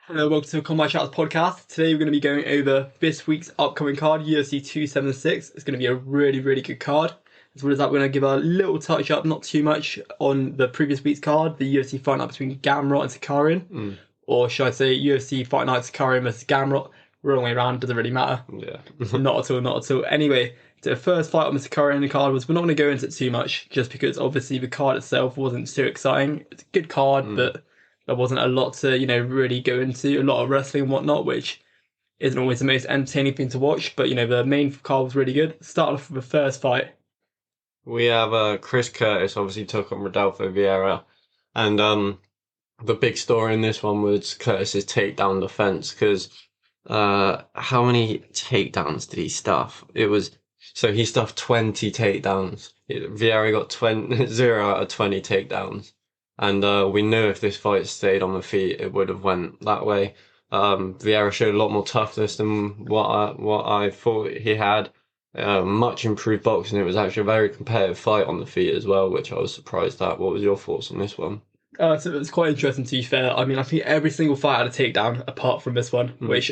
Hello, welcome to the Combat Chats podcast. Today we're going to be going over this week's upcoming card, UFC 276. It's going to be a really, really good card. As well as that, we're going to give a little touch up, not too much, on the previous week's card, the UFC Fight Night between Gamrot and Tsukaryan. Or should I say UFC Fight Night Tsukaryan versus Gamrot. Wrong way around, doesn't really matter. Yeah. Not at all. Anyway, the first fight on the Tsukaryan card was, we're not going to go into it too much, just because obviously the card itself wasn't too exciting. It's a good card, but there wasn't a lot to, really go into, a lot of wrestling and whatnot, which isn't always the most entertaining thing to watch. But, the main card was really good. Started off with the first fight. We have Chris Curtis obviously took on Rodolfo Vieira. And the big story in this one was Curtis's takedown defense, because how many takedowns did he stuff? He stuffed 20 takedowns. Vieira got 0 out of 20 takedowns. And we knew if this fight stayed on the feet, it would have went that way. Vieira showed a lot more toughness than what I thought he had. Much improved boxing. It was actually a very competitive fight on the feet as well, which I was surprised at. What was your thoughts on this one? So it's quite interesting, to be fair. I mean, I think every single fight had a takedown apart from this one, which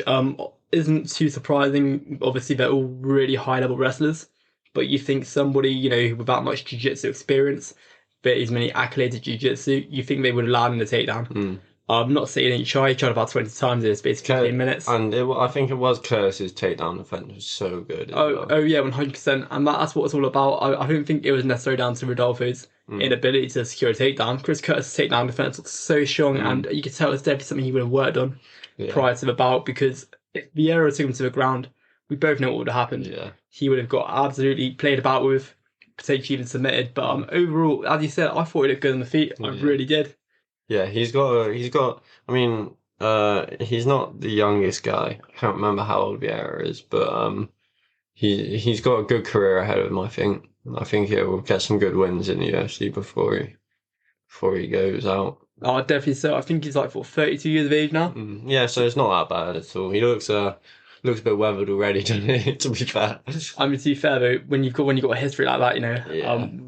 isn't too surprising. Obviously, they're all really high-level wrestlers. But you think somebody, without much jiu-jitsu experience, but as many accolades of jiu-jitsu, you think they would have landed a takedown. I'm not saying he tried about 20 times in this basically 15 minutes. And I think it was Curtis's takedown defense was so good. Oh yeah, 100%. And that's what it's all about. I don't think it was necessarily down to Rodolfo's inability to secure a takedown. Chris Curtis' takedown defense looks so strong, and you could tell it's definitely something he would have worked on prior to the bout, because if Vieira took him to the ground, we both know what would have happened. Yeah. He would have got absolutely played about with, potentially even submitted. But overall, as you said, I thought he looked good on the feet. I really did. Yeah, he's not the youngest guy. I can't remember how old Vieira is, but he's got a good career ahead of him, I think. I think he'll get some good wins in the UFC before he goes out. Oh, definitely so. I think he's 32 years of age now. Yeah, so it's not that bad at all. He looks a bit weathered already, doesn't he? To be fair. I mean, to be fair though, when you've got a history like that,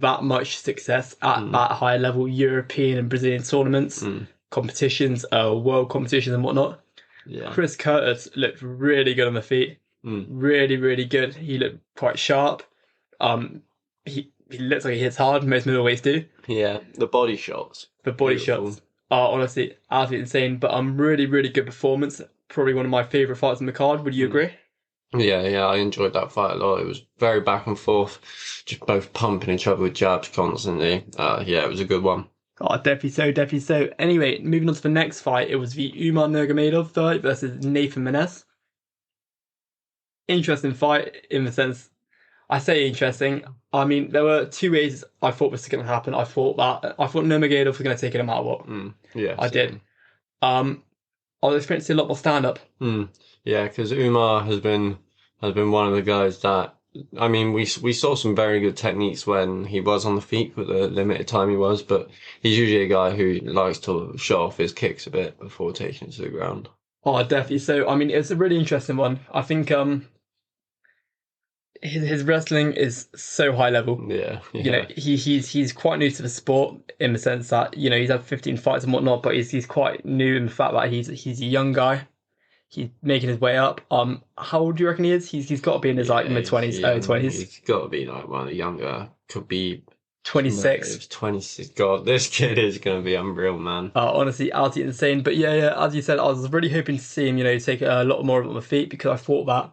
that much success at that high level European and Brazilian tournaments, competitions, world competitions and whatnot. Yeah. Chris Curtis looked really good on the feet. Really, really good. He looked quite sharp. He looks like he hits hard. Most middleweights do. Yeah, the body shots. The body shots are honestly absolutely insane. But really, really good performance. Probably one of my favourite fights on the card. Would you agree? Yeah, I enjoyed that fight a lot. It was very back and forth, just both pumping each other with jabs constantly. It was a good one. Oh, definitely so. Anyway, moving on to the next fight, it was the Umar Nurmagomedov fight versus Nathan Menez. Interesting fight in the sense, I say interesting. I mean, there were two ways I thought this was going to happen. I thought Nurmagomedov was going to take it no matter what. Yeah, I did. I was experiencing a lot more stand-up. Yeah, because Umar has been one of the guys that, I mean, we saw some very good techniques when he was on the feet with the limited time he was, but he's usually a guy who likes to show off his kicks a bit before taking it to the ground. Oh, definitely. So, I mean, it's a really interesting one. I think his wrestling is so high level. Yeah. He's quite new to the sport in the sense that, he's had 15 fights and whatnot, but he's quite new in the fact that he's a young guy. He's making his way up. How old do you reckon he is? He's got to be in his mid-20s, early 20s. He's got to be one of the younger. Could be 26. 26. God, this kid is going to be unreal, man. Honestly, absolutely insane. But yeah, as you said, I was really hoping to see him, take a lot more of it on the feet, because I thought that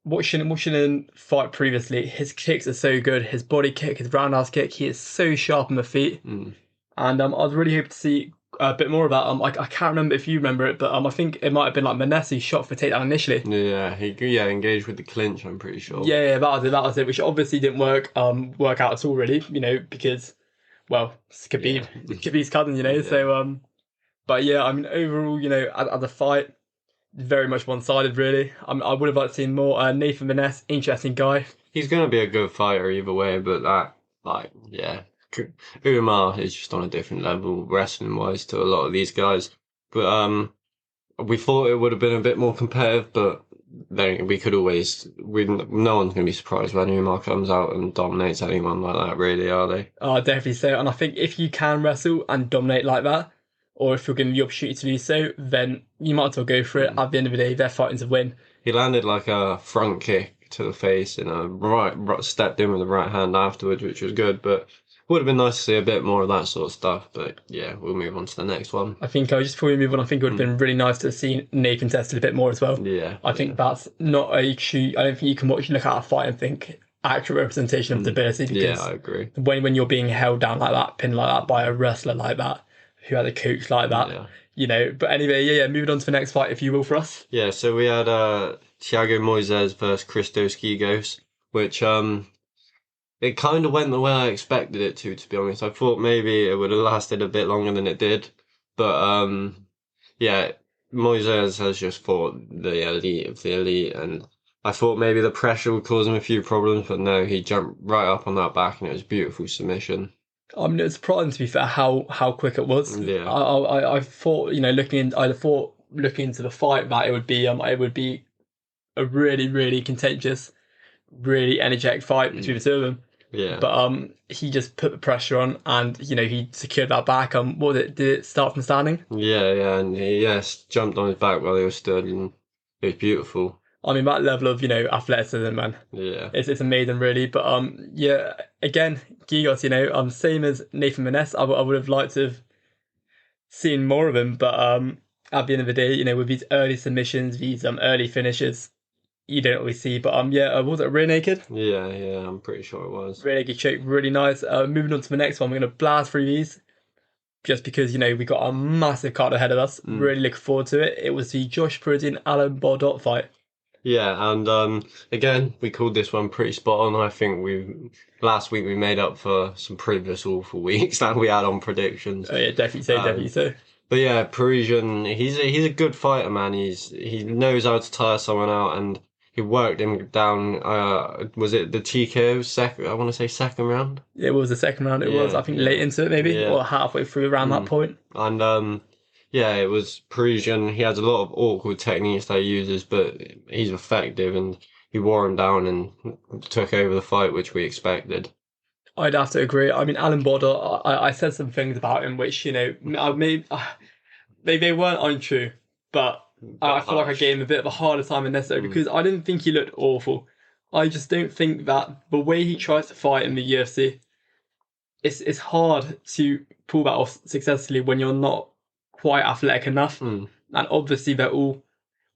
watching him fight previously, his kicks are so good. His body kick, his roundhouse kick, he is so sharp on the feet. And I was really hoping to see a bit more about I can't remember if you remember it, but I think it might have been Menez who shot for takedown initially. Yeah, he engaged with the clinch, I'm pretty sure. Yeah, that was it, which obviously didn't work out at all, really, because, well, it's Khabib's cousin, Yeah. So but yeah, I mean, overall, as a fight, very much one-sided, really. I would have liked to see more. Nathan Menez, interesting guy. He's going to be a good fighter either way, but Umar is just on a different level wrestling-wise to a lot of these guys. But we thought it would have been a bit more competitive, but then no one's going to be surprised when Umar comes out and dominates anyone like that, really, are they? Oh, definitely so. And I think if you can wrestle and dominate like that, or if you're given the opportunity to do so, then you might as well go for it. At the end of the day, they're fighting to win. He landed like a front kick to the face and stepped in with the right hand afterwards, which was good. But would have been nice to see a bit more of that sort of stuff. But yeah, we'll move on to the next one. I think just before we move on, I think it would have been really nice to see Nathan tested a bit more as well. Yeah, I think that's not a true. I don't think you can look at a fight and think accurate representation of the ability. Because I agree. When you're being held down like that, pinned like that by a wrestler like that, who had a coach like that, But anyway, moving on to the next fight, if you will, for us. Yeah, so we had Thiago Moises versus Christos Gigos, which it kind of went the way I expected it to be honest. I thought maybe it would have lasted a bit longer than it did, but yeah, Moises has just fought the elite of the elite, and I thought maybe the pressure would cause him a few problems, but no, he jumped right up on that back, and it was a beautiful submission. I mean, it's surprising, to be fair, how quick it was. Yeah. I thought, looking into the fight, that it would be a really, really contentious, really energetic fight between the two of them. Yeah. But he just put the pressure on, and he secured that back. Did it start from standing? Yeah, and he jumped on his back while he was stood, and it was beautiful. I mean, that level of athleticism, man. Yeah, it's amazing, really. But again, Gigos, same as Nathan Maness, I would have liked to have seen more of him. But at the end of the day, with these early submissions, these early finishes, you don't always see. But was it rear naked? Yeah, I'm pretty sure it was. Rear naked choke, really nice. Moving on to the next one, we're gonna blast through these. Just because, we got a massive card ahead of us. Really looking forward to it. It was the Josh Prudden Alan Bardot fight. Yeah, and again, we called this one pretty spot on. I think last week we made up for some previous awful weeks that we had on predictions. Oh yeah, definitely so. But yeah, Parisian, he's a good fighter, man. He knows how to tire someone out, and he worked him down. Was it the TKO second? I want to say second round. It was the second round. It was, I think, late into it maybe, or halfway through around that point. And yeah, it was Parisian. He has a lot of awkward techniques that he uses, but he's effective, and he wore him down and took over the fight, which we expected. I'd have to agree. I mean, Alan Bardot, I said some things about him which, they weren't untrue, but I feel like I gave him a bit of a harder time than necessary because I didn't think he looked awful. I just don't think that the way he tries to fight in the UFC, it's hard to pull that off successfully when you're not quite athletic enough. And obviously they're all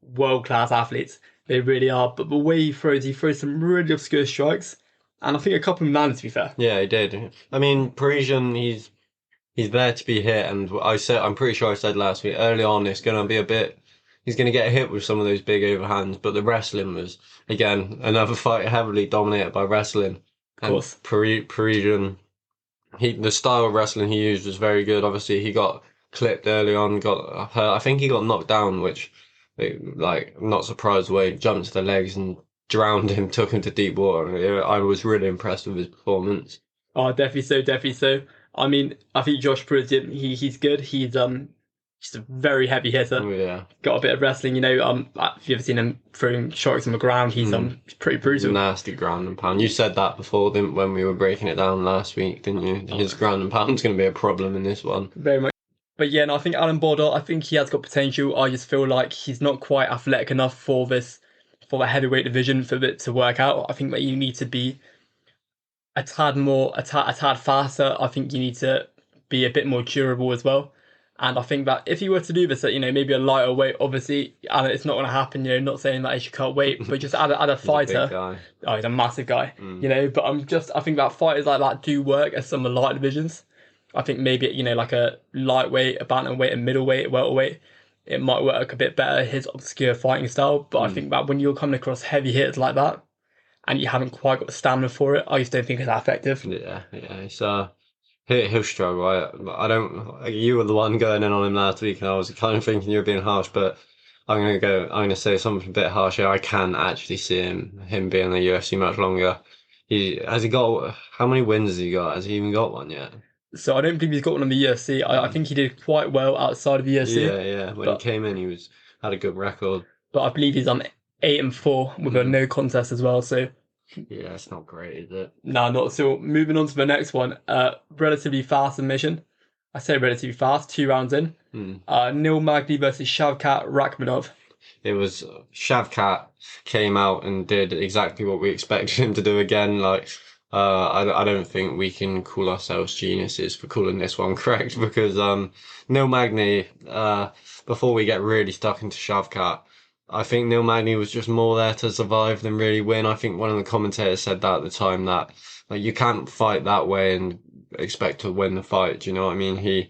world-class athletes. They really are. But the way he throws some really obscure strikes. And I think a couple of them landed, to be fair. Yeah, he did. I mean, Parisian, he's there to be hit. And I'm pretty sure I said last week, early on, he's going to get hit with some of those big overhands. But the wrestling was, again, another fight heavily dominated by wrestling. Of course. Parisian, the style of wrestling he used was very good. Obviously, he got clipped early on, got hurt. I think he got knocked down, which, I'm not surprised the way he jumped to the legs and drowned him, took him to deep water. I was really impressed with his performance. Oh, definitely so. I mean, I think Josh Prudden, he's good. He's just a very heavy hitter. Oh, yeah. Got a bit of wrestling, if you've ever seen him throwing strikes on the ground, he's pretty brutal. Nasty ground and pound. You said that before, when we were breaking it down last week, didn't you? His ground and pound's going to be a problem in this one. Very much. But yeah, I think Alan Bardot, I think he has got potential. I just feel like he's not quite athletic enough for the heavyweight division for it to work out. I think that you need to be a tad faster. I think you need to be a bit more durable as well. And I think that if he were to do this at, maybe a lighter weight, obviously, and it's not going to happen, not saying that he should cut weight, but just add a fighter. He's a big guy. Oh, he's a massive guy, but I think that fighters like that do work at some of the light divisions. I think maybe, like a lightweight, a bantamweight, a middleweight, a welterweight, it might work a bit better, his obscure fighting style. But I think that when you're coming across heavy hitters like that, and you haven't quite got the stamina for it, I just don't think it's that effective. Yeah. It's, he'll struggle. I don't. You were the one going in on him last week, and I was kind of thinking you were being harsh, but I'm going to say something a bit harsher. I can actually see him being in the UFC much longer. Has he got, how many wins has he got? Has he even got one yet? So I don't believe he's got one in the UFC. I think he did quite well outside of the UFC. Yeah. When he came in, he had a good record. But I believe he's on 8-4 with a no contest as well. So yeah, it's not great, is it? No, not at all. Moving on to the next one. Relatively fast submission. I say relatively fast, 2 rounds in. Neil Magny versus Shavkat Rakhmonov. It was Shavkat came out and did exactly what we expected him to do again. Like, I don't think we can call ourselves geniuses for calling this one correct because Neil Magny, before we get really stuck into Shavkat, I think Neil Magny was just more there to survive than really win. I think one of the commentators said that at the time that like you can't fight that way and expect to win the fight. Do you know what I mean?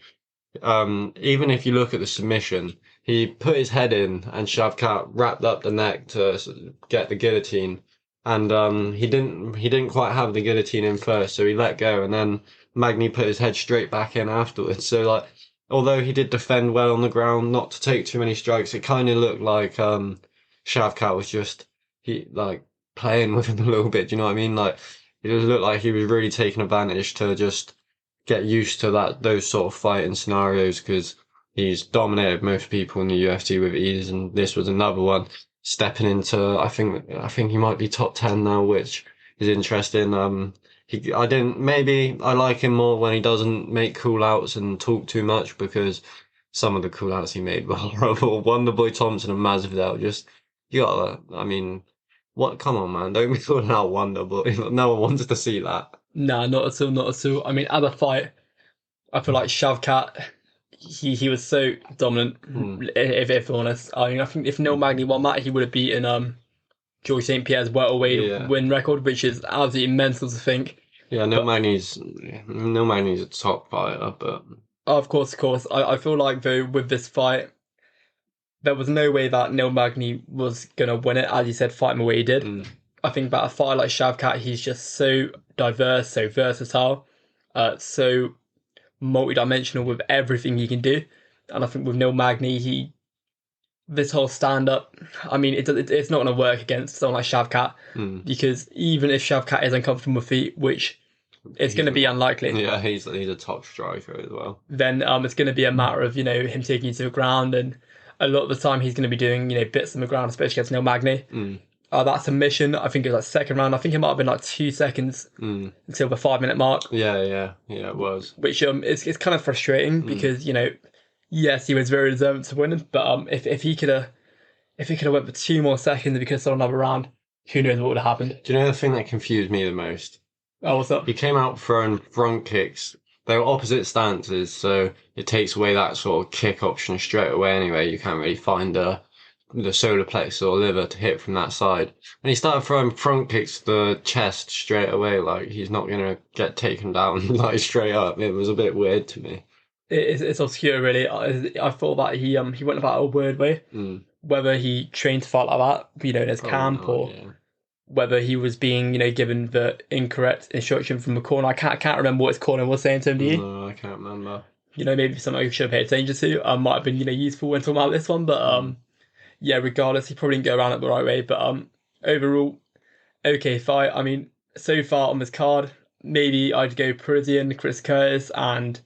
Even if you look at the submission, he put his head in and Shavkat wrapped up the neck to get the guillotine. And he didn't quite have the guillotine in first, so he let go and then Magny put his head straight back in afterwards. So like although he did defend well on the ground, not to take too many strikes, it kinda looked like Shavkat was just he like playing with him a little bit, do you know what I mean? Like it just looked like he was really taking advantage to just get used to those sort of fighting scenarios because he's dominated most people in the UFC with ease, and this was another one stepping into. I think he might be top 10 now, which is interesting. I didn't maybe I like him more when he doesn't make call outs and talk too much because some of the call outs he made were horrible. Wonderboy Thompson and Masvidal just you gotta. I mean, what? Come on, man! Don't be calling out Wonderboy. No one wants to see that. Nah, not at all, not at all. I mean, at the fight, I feel like Shavkat, he was so dominant. If I'm honest, I mean, I think if Neil Magny won that, he would have beaten George St. Pierre's welterweight win record, which is absolutely mental to think. Yeah, Neil Magny's a top fighter, but Of course, I feel like though with this fight, there was no way that Neil Magny was gonna win it. As you said, fight him the way he did. I think about a fighter like Shavkat, he's just so diverse, so versatile, so multi-dimensional with everything he can do. And I think with Neil Magny, this whole stand-up, I mean, it's not going to work against someone like Shavkat because even if Shavkat is uncomfortable with feet, which it's going to be unlikely. Yeah, he's a top striker as well. Then it's going to be a matter of him taking you to the ground, and a lot of the time he's going to be doing bits on the ground, especially against Neil Magny. That submission, I think it was like second round. I think it might have been like 2 seconds until the 5 minute mark. Yeah, it was. Which it's kind of frustrating because yes, he was very deserving to win, but if he could have went for 2 more seconds and he could have another round, who knows what would have happened. Do you know the thing that confused me the most? Oh, what's up? He came out throwing front kicks. They were opposite stances, so it takes away that sort of kick option straight away anyway. You can't really find the solar plexus or liver to hit from that side. And he started throwing front kicks to the chest straight away, like he's not going to get taken down like straight up. It was a bit weird to me. It's obscure, really. I thought that he went about it a weird way. Whether he trained to fight like that, in his camp, or whether he was being, given the incorrect instruction from the corner. I can't remember what his corner was saying to him. Do you? No, I can't remember. Maybe something I should have paid attention to. Might have been, useful when talking about this one, but yeah, regardless, he probably didn't go around it the right way. But overall, okay fight. I mean, so far on this card, maybe I'd go Parisian, Chris Curtis, and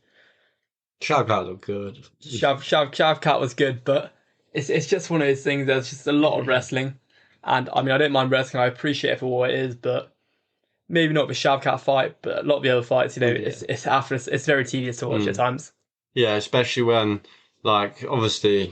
Shavkat looked good. Shavkat was good, but it's just one of those things. There's just a lot of wrestling, and I mean, I don't mind wrestling. I appreciate it for what it is, but maybe not the Shavkat fight, but a lot of the other fights, it's very tedious to watch at times. Yeah, especially when, like, obviously,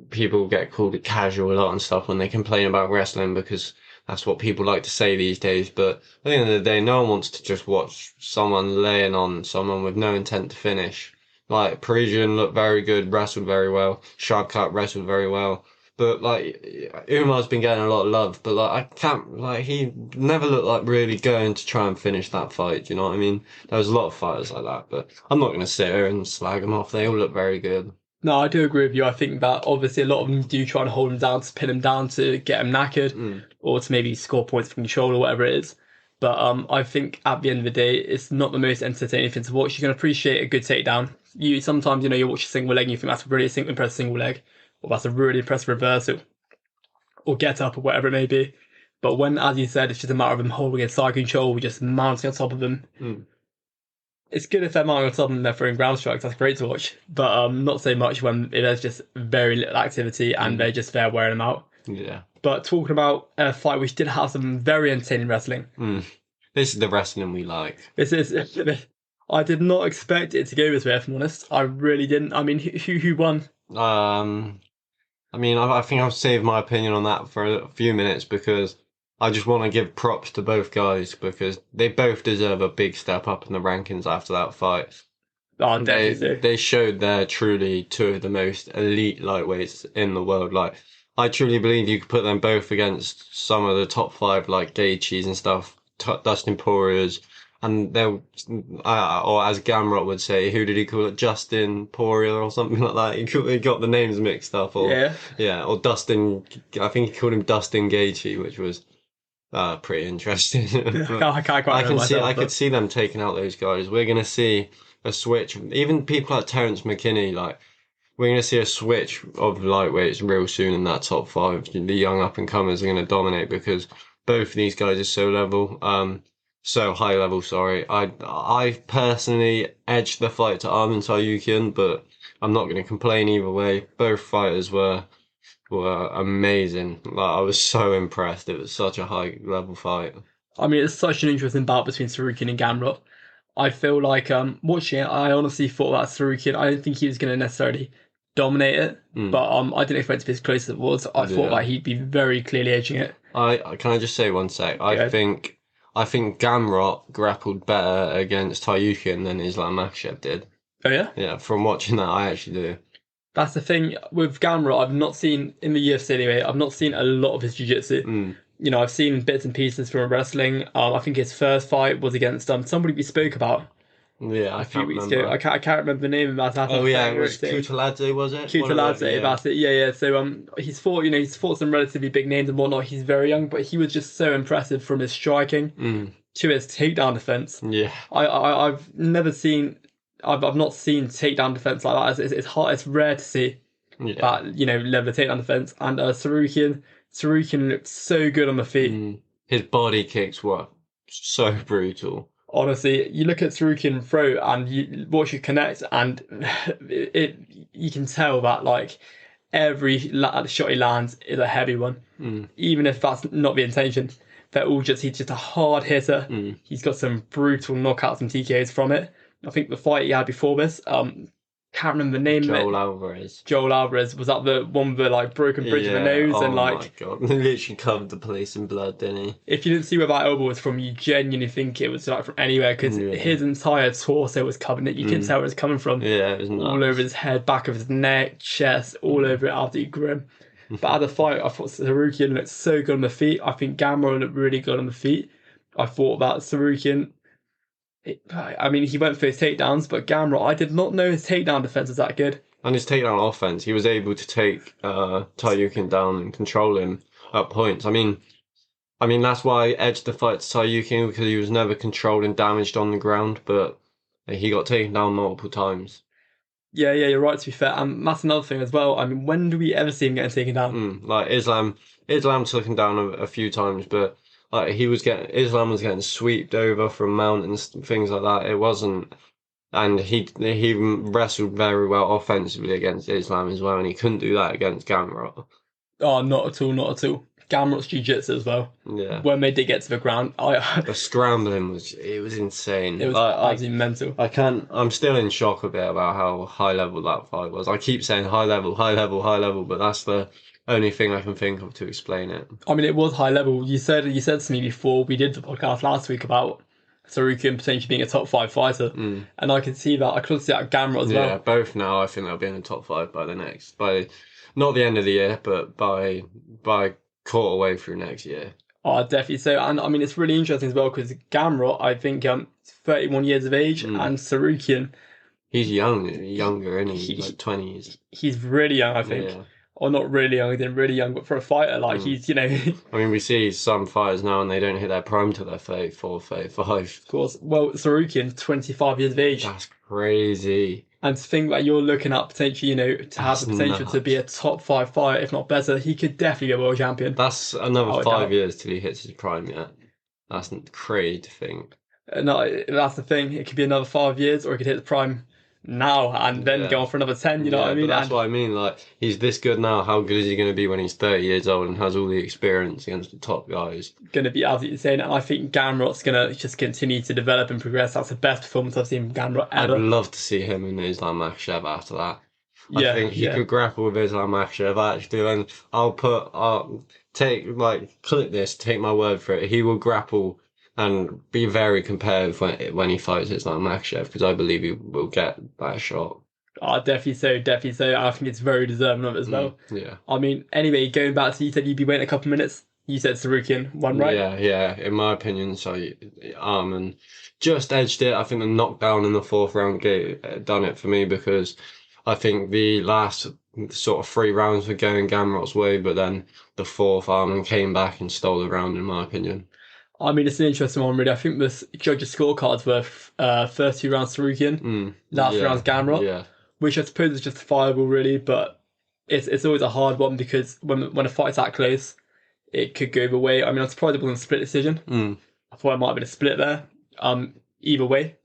people get called casual a lot and stuff when they complain about wrestling because that's what people like to say these days. But at the end of the day, no one wants to just watch someone laying on someone with no intent to finish. Like, Parisian looked very good, wrestled very well. Shavkat wrestled very well. But, like, Umar's been getting a lot of love, but, like, he never looked like really going to try and finish that fight, do you know what I mean? There was a lot of fighters like that, but I'm not going to sit here and slag them off. They all look very good. No, I do agree with you. I think that obviously a lot of them do try and hold him down to pin him down to get him knackered or to maybe score points from control or whatever it is. But I think at the end of the day, it's not the most entertaining thing to watch. You can appreciate a good takedown. Sometimes, you watch a single leg and you think that's a really impressive single leg or that's a really impressive reversal or get up or whatever it may be. But when, as you said, it's just a matter of him holding his side control, just mounting on top of him. It's good if they're mounting on top and they're throwing ground strikes. That's great to watch. But not so much when there's just very little activity and they're just there wearing them out. Yeah. But talking about a fight which did have some very entertaining wrestling. This is the wrestling we like. This is I did not expect it to go this way, if I'm honest. I really didn't. I mean, who won? Um, I mean, I think I'll save my opinion on that for a few minutes because I just want to give props to both guys because they both deserve a big step up in the rankings after that fight. Oh, They definitely so. they showed they're truly two of the most elite lightweights in the world. Like, I truly believe you could put them both against some of the top five, like Gaethje's and stuff, Dustin Poiriers, and they'll, or as Gamrot would say, who did he call it? Justin Poirier or something like that. He got the names mixed up, or Yeah. yeah, or Dustin. I think he called him Dustin Gaethje, which was pretty interesting. But I can't quite remember I myself, could but see them taking out those guys. We're gonna see a switch. Even people like Terence McKinney, like we're gonna see a switch of lightweights real soon in that top five. The young up and comers are gonna dominate because both of these guys are so high level. Sorry, I personally edged the fight to Armin Tsarukyan, but I'm not gonna complain either way. Both fighters were amazing. Like I was so impressed. It was such a high level fight. I mean, it's such an interesting bout between Tsukaryan and Gamrot. I feel like watching it, I honestly thought that Tsukaryan. I didn't think he was going to necessarily dominate it, Mm, but I didn't expect it to be as close as it was. I thought yeah. that he'd be very clearly edging it. Can I just say one sec? Good. I think Gamrot grappled better against Tayukin than Islam Makhachev did. Oh yeah, Yeah, from watching that, I actually do. that's the thing with Gamrot. I've not seen in the UFC anyway. I've not seen a lot of his jiu-jitsu. Mm, I've seen bits and pieces from wrestling. I think his first fight was against somebody we spoke about yeah, a I few can't weeks ago. remember. I can't remember the name of that. I'm Oh yeah, forgetting it who was it's saying. Kutaladze, was it? Cute One of lads, the yeah. that's it. Yeah, yeah. So he's fought some relatively big names and whatnot. He's very young, but he was just so impressive from his striking Mm, to his takedown defense. yeah, I've never seen I've not seen takedown defense like that. It's hard. It's rare to see yeah. that level of takedown defense. And Sarukian looked so good on the feet. Mm. His body kicks were so brutal. Honestly, you look at Tsurukian throw and you watch it connect, and it you can tell that like every shot he lands is a heavy one, Mm, even if that's not the intention. He's just a hard hitter. mm. He's got some brutal knockouts and TKOs from it. I think the fight he had before this, can't remember the name of Joel it. Alvarez. Joel Alvarez, was that the one with the like broken bridge of the Yeah, nose oh and my like God. He literally covered the place in blood, didn't he? if you didn't see where that elbow was from, you genuinely think it was like from anywhere because Yeah. his entire torso was covered in it. You couldn't tell where it was coming from. Yeah, it was All nuts. over his head, back of his neck, chest, all over it, absolutely grim. But at the fight, I thought Sarukian looked so good on the feet. I think Gamro looked really good on the feet. I thought that Sarukian, I mean, he went for his takedowns, but Gamro, I did not know his takedown defense was that good. And his takedown offense, he was able to take Taiyukin down and control him at points. I mean that's why I edged the fight to Taiyukin because he was never controlled and damaged on the ground, but he got taken down multiple times. Yeah, yeah, you're right to be fair. And that's another thing as well. I mean, when do we ever see him getting taken down? Like Islam took him down a few times, but like Islam was getting swept over from mountains, things like that. It wasn't, and he wrestled very well offensively against Islam as well, and he couldn't do that against Gamrot. Oh, not at all, not at all. Gamrot's jiu-jitsu as well. Yeah. When they did get to the ground, The scrambling was insane. it was Like, absolutely mental. I'm still in shock a bit about how high level that fight was. I keep saying high level, high level, high level, but that's the only thing I can think of to explain it. I mean, it was high level. You said to me before we did the podcast last week about Sarukian potentially being a top five fighter, and I can see that. I could see that Gamrot as Yeah, well. both now I think they'll be in the top five by not the end of the year, but by quarter way through next year. Oh, definitely so. And I mean, it's really interesting as well because Gamrot, I think, is 31 years of age, and Sarukian, He's younger, isn't he? he, Like 20s. he's really young, I think. Yeah. Or not really young, then really young, but for a fighter, like he's, I mean, we see some fighters now and they don't hit their prime till they're 34, 35. of course, well, Sarukian, 25 years of age. That's crazy. And to think that you're looking at potentially, to have the potential to be a top five fighter, if not better, he could definitely be a world champion. That's another I would 5 doubt. years till he hits his prime yet. That's crazy to think. No, that's the thing. It could be another 5 years, or it could hit the prime now and then go Yeah. on for another 10, you know what Yeah, I but mean? that's And what I mean. Like, he's this good now. How good is he going to be when he's 30 years old and has all the experience against the top guys? going to be absolutely insane. And I think Gamrot's going to just continue to develop and progress. That's the best performance I've seen from Gamrot I'd ever. love to see him in Islam Makhachev after that. I Yeah, think he yeah. could grapple with Islam Makhachev actually, and I'll take like clip this, take my word for it. He will grapple and be very competitive when he fights Islam Makhachev because I believe he will get that shot. Oh, definitely so, definitely so. I think it's very deserving of it as well. Yeah. I mean, anyway, going back to you said you'd be waiting a couple minutes. You said Sarukian won, right? Yeah, yeah. In my opinion, so Arman just edged it. I think the knockdown in the fourth round done it for me because I think the last sort of three rounds were going Gamrot's way, but then the fourth Arman came back and stole the round, in my opinion. I mean, it's an interesting one, really. I think the judges' scorecards were first 2 rounds Sarukian, last 3 rounds Yeah, Gamrot, yeah. which I suppose is justifiable, really. But it's always a hard one because when a fight's that close, it could go either way. I mean, I'm surprised it wasn't a split decision. Mm. I thought it might have been a split there. Either way,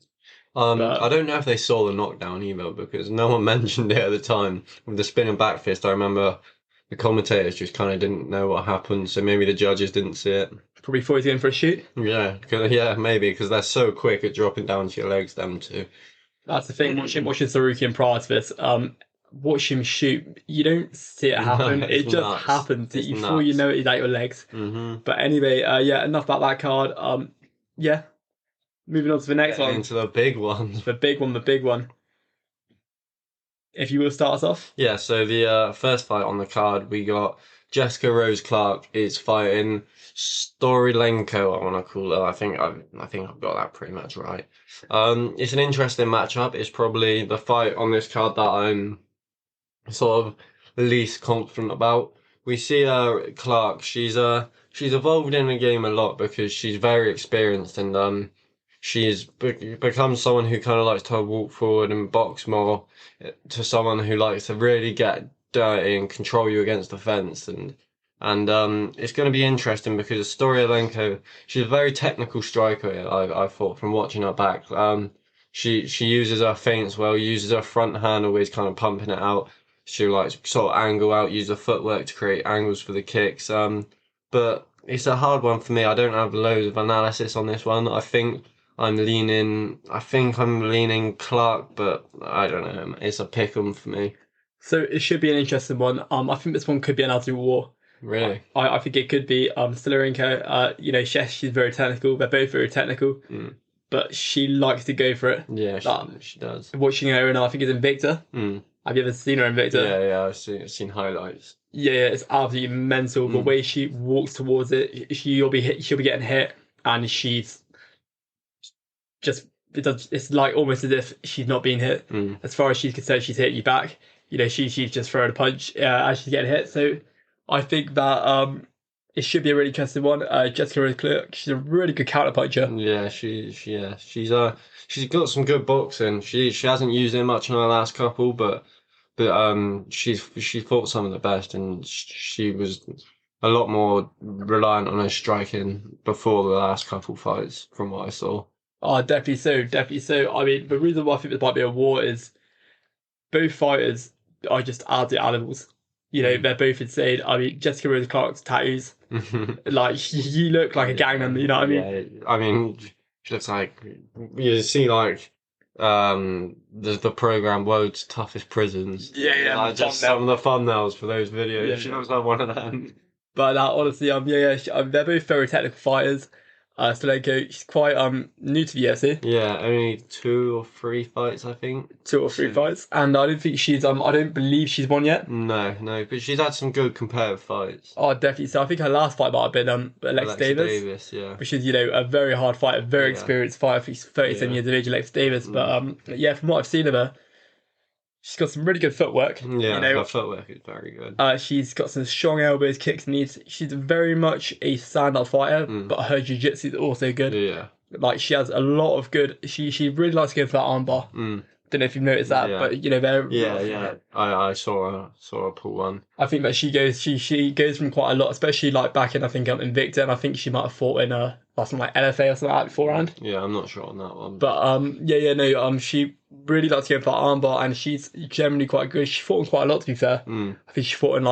I but don't know if they saw the knockdown either because no one mentioned it at the time. With the spinning back fist, I remember the commentators just kind of didn't know what happened, so maybe the judges didn't see it. probably thought he was going for a shoot. Yeah, maybe because they're so quick at dropping down to your legs. Them two. That's the thing. Watching Sarukian prior to this, watch him shoot. You don't see it happen. No, It it's just nuts. happens. It's Before you nuts. know it, he's at your legs. But anyway, yeah, enough about that card. Yeah, moving on to the next Getting one. into the big one. The big one, the big one. If you will start us off. Yeah, so the first fight on the card, we got Jessica Rose Clark is fighting Storylenko, I want to call her. I think I've got that pretty much right. It's an interesting matchup. It's probably the fight on this card that I'm sort of least confident about. We see Clark. She's evolved in the game a lot because she's very experienced and she's become someone who kind of likes to walk forward and box more to someone who likes to really get dirty and control you against the fence and it's going to be interesting because Storyalenko, she's a very technical striker. I thought from watching her back. She uses her feints well, uses her front hand, always kind of pumping it out. She'll like sort of angle out, use the footwork to create angles for the kicks. But it's a hard one for me. I don't have loads of analysis on this one. I think I'm leaning Clark, but I don't know. It's a pick 'em for me. So it should be an interesting one. I think this one could be an absolute war. Really? I think it could be. Stillarenko, she's very technical. They're both very technical, but she likes to go for it. Yeah, she does. Watching her, and I think it's Invicta. Have you ever seen her Invicta? Yeah, I've seen highlights. Yeah, it's absolutely mental. The way she walks towards it, she'll be getting hit, and she's just it's like almost as if she's not being hit. As far as she's concerned, she's hitting you back. She's just throwing a punch as she's getting hit. So I think that it should be a really interesting one. Jessica Rose Clark, she's a really good counter puncher. Yeah, she's got some good boxing. She hasn't used it much in her last couple, but she fought some of the best, and she was a lot more reliant on her striking before the last couple fights, from what I saw. Oh, definitely so, definitely so. I mean, the reason why I think this might be a war is both fighters are just absolute animals. They're both insane. I mean, Jessica Rose Clark's tattoos, like you look like a gangman. You know what I mean? Yeah, I mean, she looks like you see like the program World's Toughest Prisons. Yeah, Like, just some of the thumbnails for those videos. Yeah. She looks like one of them. But honestly, they're both very technical fighters. Stolenko, she's quite new to the UFC. Yeah, only 2 or 3 fights, I think. 2 or 3 fights, and I don't think she's I don't believe she's won yet. No, but she's had some good competitive fights. Oh, definitely. So I think her last fight might have been Alexa Davis, yeah. which is a very hard fight, a very experienced fighter. I think she's 37 years of age, Alexa Davis. But yeah, from what I've seen of her, she's got some really good footwork. Yeah, her footwork is very good. She's got some strong elbows, kicks, knees. She's very much a stand-up fighter, but her jiu-jitsu is also good. Yeah. Like, she has a lot of good... She really likes to go for that armbar. Don't know if you've noticed that, but they're... Yeah. I saw her pull one. I think that she goes from quite a lot, especially like back in, I think, Invicta, and I think she might have fought in some like LFA or something like that beforehand. Yeah, I'm not sure on that one. But she really likes to go for that armbar, and she's generally quite good. She fought in quite a lot, to be fair. I think she fought in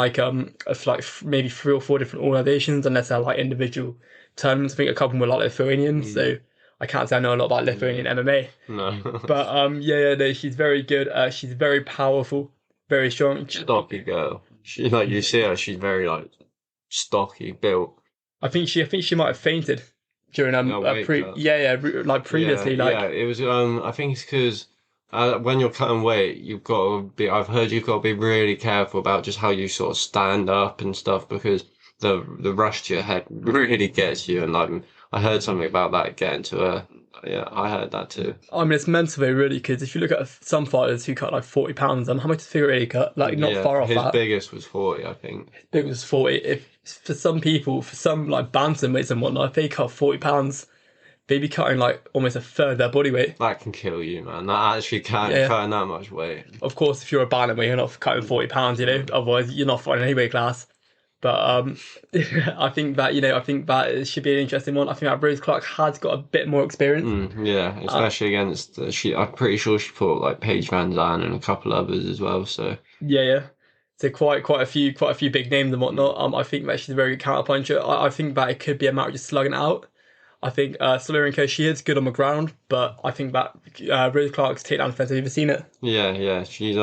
maybe 3 or 4 different organizations, unless they're like individual tournaments. I think a couple were like Lithuanian, so I can't say I know a lot about Lithuanian MMA. No. But no, she's very good. She's very powerful, very strong. Stocky girl. She like you see her, she's very like stocky built. I think she might have fainted during previously. It was I think it's because when you're cutting weight, you've got to be. I've heard you've got to be really careful about just how you sort of stand up and stuff because the rush to your head really gets you. And like I heard something about that getting to her. Yeah, I heard that too. I mean, it's mental though, really, because if you look at some fighters who cut like 40 pounds, how much does Figure really cut? Like, not far off his that. His biggest was 40, I think. His biggest was 40. If for some people, for some like bantamweights and whatnot, if they cut 40 pounds, they'd be cutting like almost a third of their body weight. That can kill you, man. That actually can cutting that much weight. Of course, if you're a bantamweight, you're not cutting 40 pounds, otherwise you're not fighting any weight class. But I think that it should be an interesting one. I think that Rose Clark has got a bit more experience. Especially against I'm pretty sure she fought like Paige Van Zandt and a couple others as well. So so quite a few big names and whatnot. I think that she's a very good counterpuncher. I think that it could be a matter of just slugging it out. I think Tsukaryan, she is good on the ground, but I think that Rose Clark's takedown defense. Have you ever seen it? Yeah, she's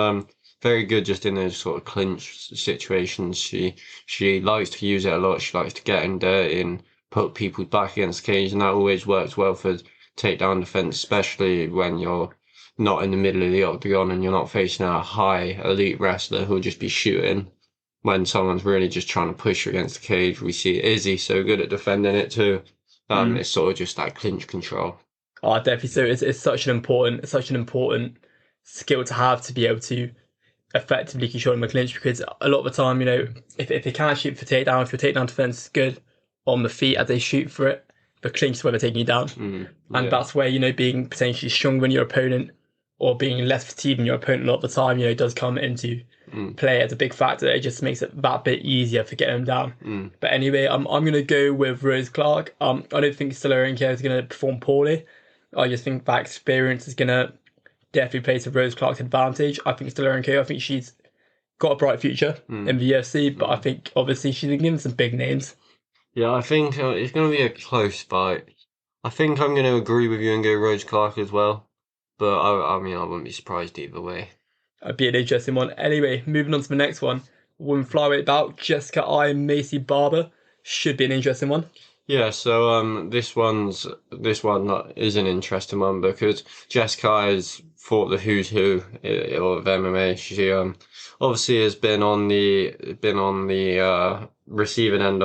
very good just in those sort of clinch situations. She likes to use it a lot. She likes to get in dirty and put people back against the cage, and that always works well for takedown defense, especially when you're not in the middle of the octagon and you're not facing a high elite wrestler who'll just be shooting. When someone's really just trying to push you against the cage, we see Izzy so good at defending it too. It's sort of just that clinch control. Oh, definitely. So it's such an important skill to have to be able to effectively control the clinch, because a lot of the time, if they can't shoot for takedown, if your takedown defense is good on the feet as they shoot for it, the clinch is where they're taking you down. And that's where, being potentially stronger than your opponent or being less fatigued than your opponent a lot of the time, does come into play as a big factor. It just makes it that bit easier for getting them down. But anyway, I'm going to go with Rose Clark. I don't think Tsukaryan is going to perform poorly. I just think that experience is going to definitely play to Rose Clark's advantage. I think Tsukaryan, I think she's got a bright future in the UFC, but I think obviously she's been given some big names. Yeah, I think it's going to be a close fight. I think I'm going to agree with you and go Rose Clark as well. But I mean, I wouldn't be surprised either way. That'd be an interesting one. Anyway, moving on to the next one. Women flyweight bout, Jessica Eye and Macy Barber. Should be an interesting one. Yeah, so this one is an interesting one because Jessica Eye has fought the who's who of MMA. She obviously has been on the receiving end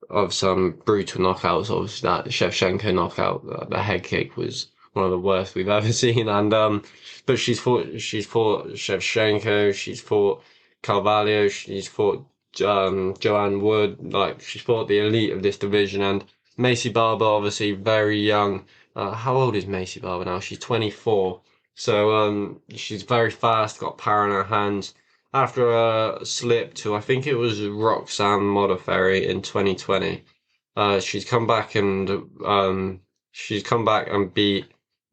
of some brutal knockouts. Obviously, that Shevchenko knockout, the head kick was one of the worst we've ever seen. And but she's fought Shevchenko, she's fought Carvalho, she's fought Joanne Wood. Like, she's fought the elite of this division. And Macy Barber, obviously very young. How old is Macy Barber now? She's 24. So she's very fast, got power in her hands. After a slip to, I think it was Roxanne Modafferi in 2020, she's come back and beat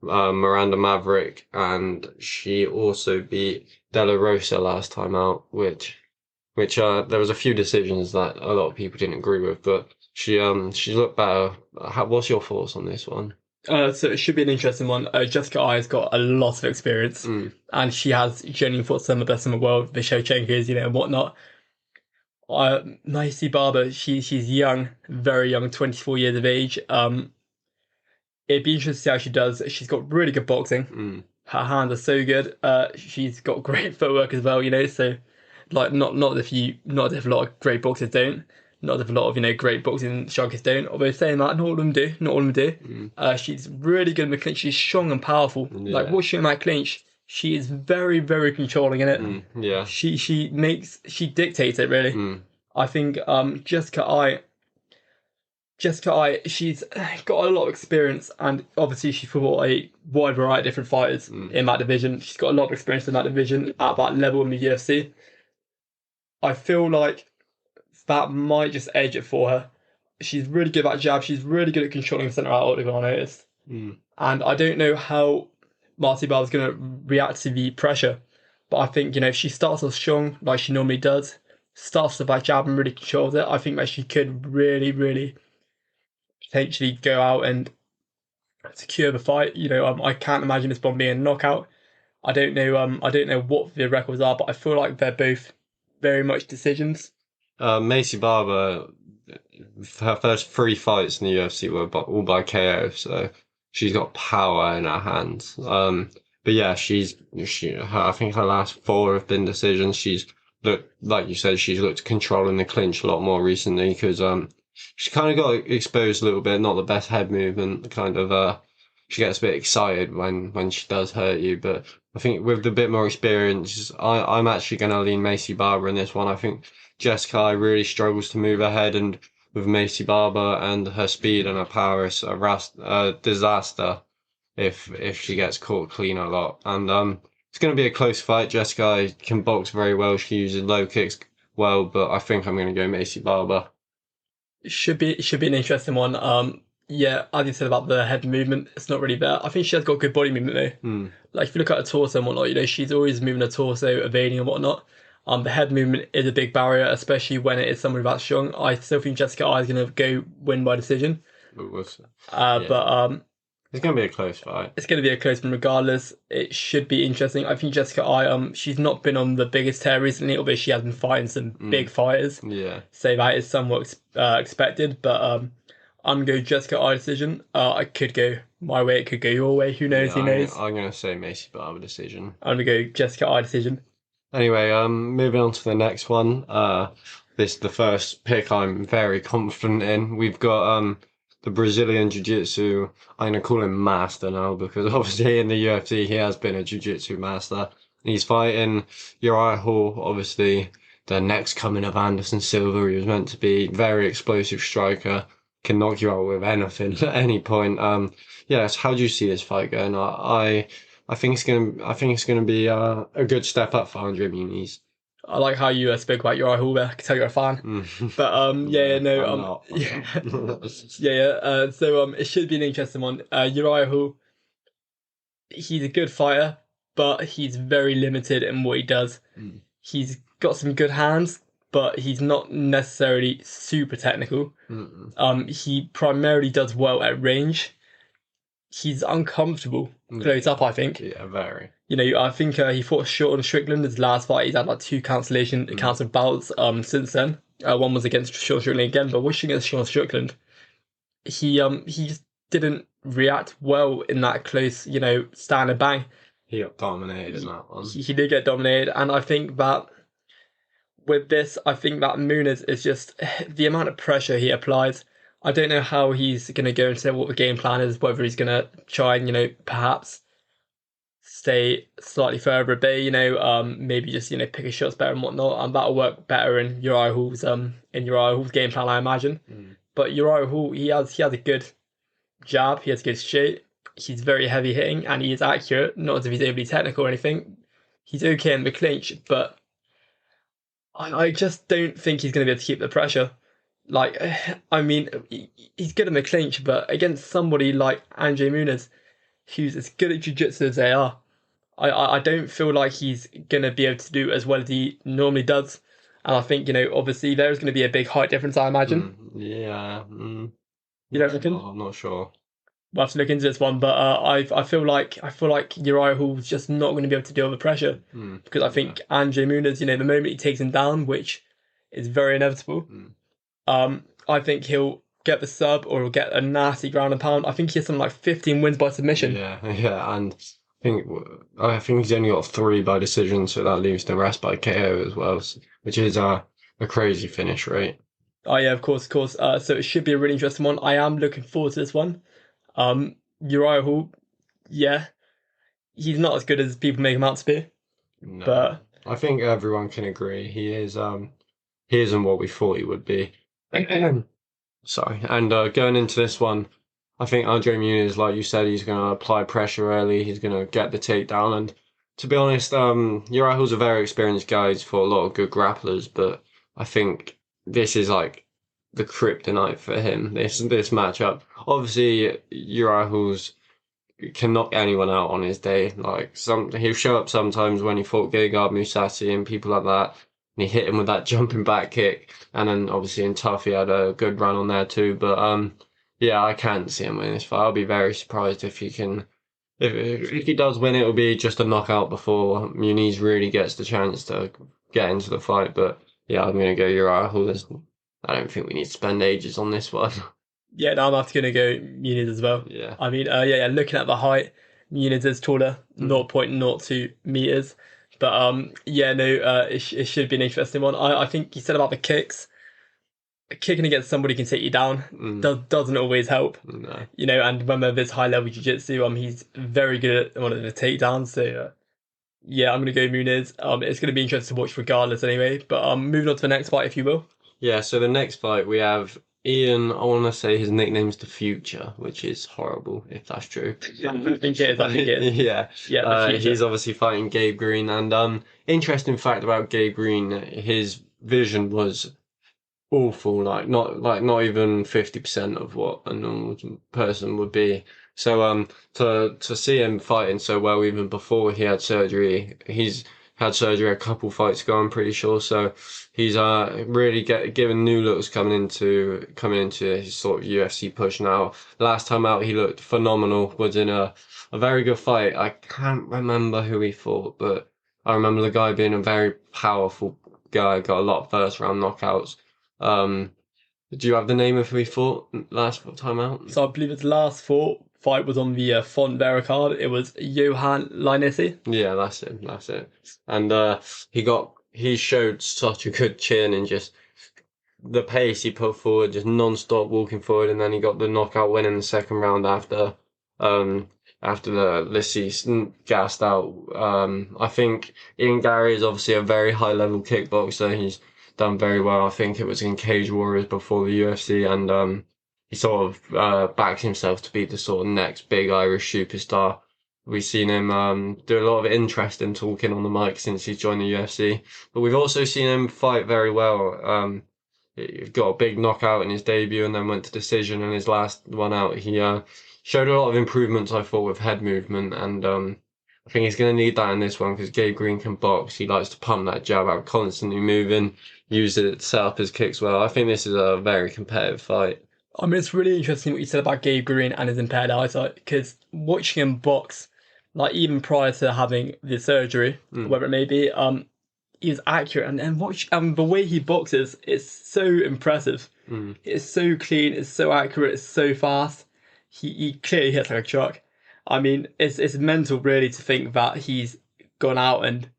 Miranda Maverick, and she also beat De La Rosa last time out, which there was a few decisions that a lot of people didn't agree with, but she looked better. What's your thoughts on this one? So it should be an interesting one. Jessica Eye has got a lot of experience, and she has genuinely fought some of the best in the world, the Shevchenkos, and whatnot. Macy Barber, she's young, very young, 24 years of age. It'd be interesting to see how she does. She's got really good boxing. Her hands are so good. She's got great footwork as well, So, like, not if a lot of great boxers don't. Not if a lot of great boxing strikers don't. Although saying that, not all of them do. She's really good in the clinch. She's strong and powerful. Yeah. Like, watching in that clinch, she is very, very controlling in it. Yeah. She dictates it really. I think Jessica Eye, she's got a lot of experience, and obviously she fought a wide variety of different fighters in that division. She's got a lot of experience in that division at that level in the UFC. I feel like that might just edge it for her. She's really good at jab. She's really good at controlling the center out octagon, I noticed. Mm. And I don't know how Marty Bell's going to react to the pressure. But I think, if she starts off strong, like she normally does, starts off by jab and really controls it, I think that she could really, really potentially go out and secure the fight. I can't imagine this one being a knockout. I don't know. I don't know what the records are, but I feel like they're both very much decisions. Macy Barber, her first three fights in the UFC were all by KO, so she's got power in her hands. But yeah, I think her last four have been decisions. She's looked, like you said, she's looked controlling the clinch a lot more recently because she kind of got exposed a little bit, not the best head movement, kind of she gets a bit excited when she does hurt you, but I think with the bit more experience, I'm actually going to lean Macy Barber in this one. I think Jessica Eye really struggles to move ahead, and with Macy Barber and her speed and her power, it's a disaster if she gets caught clean a lot. And it's going to be a close fight. Jessica Eye can box very well. She uses low kicks well, but I think I'm going to go Macy Barber. It should be an interesting one. Yeah, as you said about the head movement, it's not really there. I think she has got good body movement though. Mm. Like if you look at her torso and whatnot, she's always moving her torso, evading and whatnot. The head movement is a big barrier, especially when it is someone that strong. I still think Jessica Eye is going to go win by decision. Yeah. But It's going to be a close fight. it's going to be a close one regardless. It should be interesting. I think Jessica Eye, she's not been on the biggest tear recently, although she has been fighting some big fighters. Yeah. So that is somewhat expected. But I'm going to go Jessica Eye decision. I could go my way, it could go your way. Who knows? Yeah, Who knows? I'm going to say Macy Barber decision. I'm going to go Jessica Eye decision. Anyway, moving on to the next one. This is the first pick I'm very confident in. We've got the Brazilian Jiu-Jitsu. I'm gonna call him master now because obviously in the UFC he has been a Jiu-Jitsu master. He's fighting Uriah Hall, obviously the next coming of Anderson Silva. He was meant to be very explosive striker, can knock you out with anything at any point. Yes, how do you see this fight going? I think it's gonna be a good step up for Andre Muniz. I like how you spoke about Uriah Hall there. I can tell you're a fan. But yeah. So it should be an interesting one. Uriah Hall, he's a good fighter, but he's very limited in what he does. He's got some good hands, but he's not necessarily super technical. He primarily does well at range. He's uncomfortable close up, I think. Yeah, very. I think he fought Sean Strickland his last fight. He's had like two cancellation bouts since then. One was against Sean Strickland again, but wishing against Sean Strickland, he just didn't react well in that close, stand and bang. He got dominated in that one. He did get dominated, and I think that with this, I think that Muniz is just the amount of pressure he applies. I don't know how he's going to go and say what the game plan is, whether he's going to try and, perhaps stay slightly further at bay, maybe just, pick his shots better and whatnot, and that'll work better in Uriah Hall's game plan, I imagine. But Uriah Hall, he has a good jab, he has good shape, he's very heavy hitting, and he is accurate, not as if he's overly technical or anything. He's okay in the clinch, but I just don't think he's going to be able to keep the pressure. Like, I mean, he's good in the clinch, but against somebody like Andre Muniz, who's as good at jiu-jitsu as they are, I don't feel like he's going to be able to do as well as he normally does. And I think, obviously there is going to be a big height difference, I imagine. Yeah. You don't reckon? I'm not sure. We'll have to look into this one, but I feel like Uriah Hall's just not going to be able to deal with the pressure. Because I think Andre Muniz, the moment he takes him down, which is very inevitable, I think he'll get the sub or he'll get a nasty ground and pound. I think he has something like 15 wins by submission. Yeah, and I think he's only got 3 by decision, so that leaves the rest by KO as well, which is a crazy finish rate. Oh yeah, of course. So it should be a really interesting one. I am looking forward to this one. Uriah Hall, yeah, he's not as good as people make him out to be. No, but I think everyone can agree he isn't what we thought he would be. Sorry. And going into this one, I think Andre Muniz, like you said, he's going to apply pressure early. He's going to get the takedown. And to be honest, Uriah Hall's a very experienced guy. He's fought a lot of good grapplers, but I think this is like the kryptonite for him. This matchup. Obviously, Uriah's can knock anyone out on his day. Like he'll show up sometimes when he fought Gegard Mousasi and people like that. And he hit him with that jumping back kick. And then obviously in Tough he had a good run on there too. But yeah, I can't see him winning this fight. I'll be very surprised if he can. If he does win, it'll be just a knockout before Muniz really gets the chance to get into the fight. But yeah, I'm gonna go Uriah. I don't think we need to spend ages on this one. Yeah, no, I'm after going to go Muniz as well. Yeah. I mean, looking at the height, Muniz is taller, 0.02 meters. But yeah, no, it should be an interesting one. I think you said about the kicks. Kicking against somebody can take you down. Doesn't always help. No. You know, and when they're this high level jiu-jitsu, he's very good at one of the takedowns. So yeah, I'm going to go Muniz. It's going to be interesting to watch regardless anyway. But moving on to the next fight, if you will. Yeah, so the next fight we have Ian, I want to say his nickname's The Future, which is horrible, if that's true. I think it is. Yeah. Yeah, The Future. He's obviously fighting Gabe Green, and interesting fact about Gabe Green, his vision was awful, not even 50% of what a normal person would be. So to see him fighting so well even before he had surgery, he's had surgery a couple fights ago, I'm pretty sure. So he's really given new looks coming into his sort of UFC push now. Last time out he looked phenomenal, was in a very good fight. I can't remember who he fought, but I remember the guy being a very powerful guy, got a lot of first round knockouts. Do you have the name of who he fought last time out? So I believe his last fight was on the Font Vera card. It was Johan Linesi. Yeah, that's it. That's it. And he showed such a good chin and just the pace he put forward, just non-stop walking forward, and then he got the knockout win in the second round after the Lissi gassed out. I think Ian Gary is obviously a very high level kickboxer. He's done very well. I think it was in Cage Warriors before the UFC, and he sort of backed himself to be the sort of next big Irish superstar. We've seen him do a lot of interesting talking on the mic since he's joined the UFC, but we've also seen him fight very well. He got a big knockout in his debut and then went to decision in his last one out. He showed a lot of improvements, I thought, with head movement, and I think he's going to need that in this one because Gabe Green can box. He likes to pump that jab out, constantly moving, use it to set up his kicks well. I think this is a very competitive fight. I mean, it's really interesting what you said about Gabe Green and his impaired eyesight, because watching him box, like even prior to having the surgery, whatever it may be, he was accurate, and watch the way he boxes is so impressive. It's so clean, it's so accurate, it's so fast. He clearly hits like a truck. I mean, it's mental really to think that he's gone out and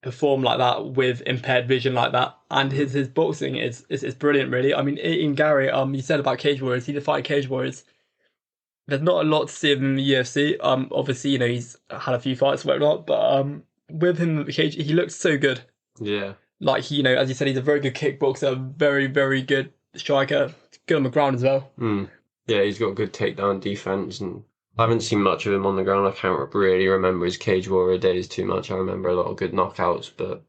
performed like that with impaired vision like that, and his boxing is brilliant really. I mean, in Gary, you said about Cage Warriors, he did fight Cage Warriors. There's not a lot to see of him in the UFC. Obviously, you know, he's had a few fights and whatnot, but with him in the cage, he looks so good. Yeah. Like, you know, as you said, he's a very good kickboxer, very, very good striker, good on the ground as well. Yeah, he's got good takedown defense, and I haven't seen much of him on the ground. I can't really remember his Cage Warrior days too much. I remember a lot of good knockouts, but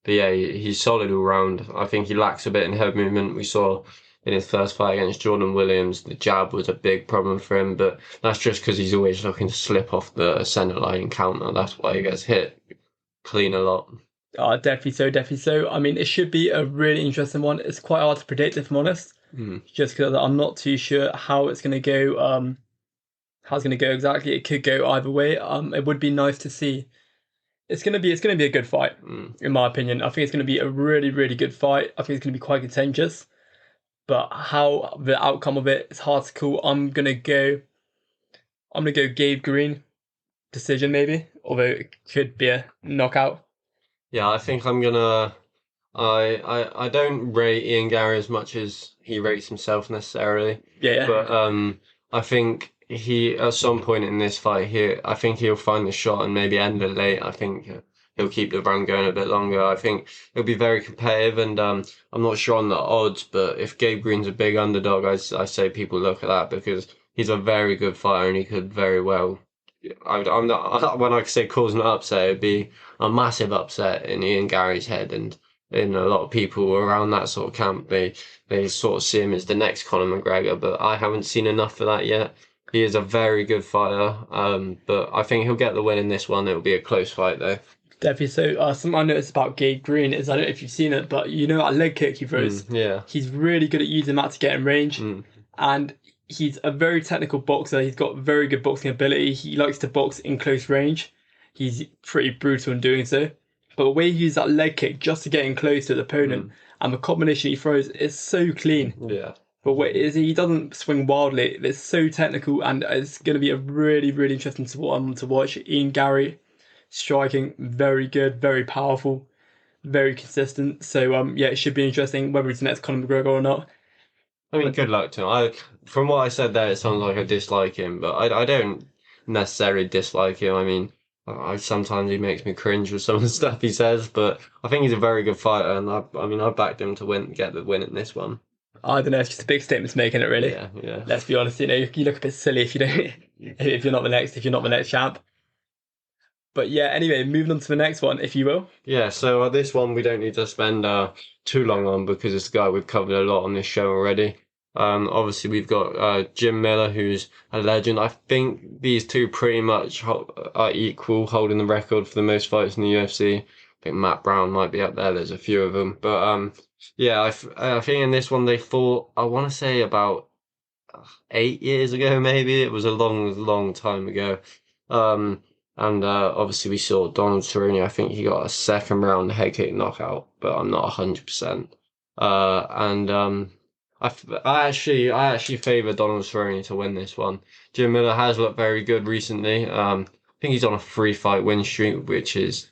yeah, he's solid all round. I think he lacks a bit in head movement. We saw in his first fight against Jordan Williams, the jab was a big problem for him, but that's just because he's always looking to slip off the center line and counter. That's why he gets hit clean a lot. Definitely so. I mean, it should be a really interesting one. It's quite hard to predict, if I'm honest, just because I'm not too sure how it's going to go. How it's going to go exactly. It could go either way. It would be nice to see. It's going to be a good fight, in my opinion. I think it's going to be a really, really good fight. I think it's going to be quite contentious. But how the outcome of it is hard to call. I'm gonna go Gabe Green, decision maybe, although it could be a knockout. Yeah, I think I'm gonna. I don't rate Ian Gary as much as he rates himself necessarily. Yeah. But I think he at some point in this fight here, I think he'll find the shot and maybe end it late. I think he'll keep the run going a bit longer. I think it'll be very competitive, and I'm not sure on the odds, but if Gabe Green's a big underdog, I say people look at that because he's a very good fighter and he could very well. I'm not when I say causing an upset, it'd be a massive upset in Ian Gary's head, and in a lot of people around that sort of camp. They sort of see him as the next Conor McGregor, but I haven't seen enough of that yet. He is a very good fighter, but I think he'll get the win in this one. It'll be a close fight though. Definitely. So, something I noticed about Gabe Green is, I don't know if you've seen it, but you know that leg kick he throws? Yeah. He's really good at using that to get in range. And he's a very technical boxer. He's got very good boxing ability. He likes to box in close range. He's pretty brutal in doing so. But the way he uses that leg kick just to get in close to the opponent and the combination he throws is so clean. Yeah. But what is he doesn't swing wildly. It's so technical, and it's going to be a really, really interesting one to watch. Ian Gary, striking, very good, very powerful, very consistent. So yeah, it should be interesting whether he's the next Conor McGregor or not. I mean, good luck to him. From what I said there, it sounds like I dislike him, but I don't necessarily dislike him. I mean, sometimes he makes me cringe with some of the stuff he says, but I think he's a very good fighter, and I backed him to get the win in this one. I don't know. It's just a big statement to make, isn't it? Really. Yeah. Let's be honest. You know, you look a bit silly if you don't, if you're not the next champ. But yeah. Anyway, moving on to the next one, if you will. Yeah. So this one we don't need to spend too long on because it's a guy we've covered a lot on this show already. Obviously we've got Jim Miller, who's a legend. I think these two pretty much are equal, holding the record for the most fights in the UFC. I think Matt Brown might be up there. There's a few of them, but yeah, I think in this one they fought, I want to say about 8 years ago, maybe. It was a long time ago. And obviously we saw Donald Cerrone. I think he got a second round head kick knockout, but I'm not 100%. I actually favour Donald Cerrone to win this one. Jim Miller has looked very good recently. I think he's on a 3-fight win streak, which is,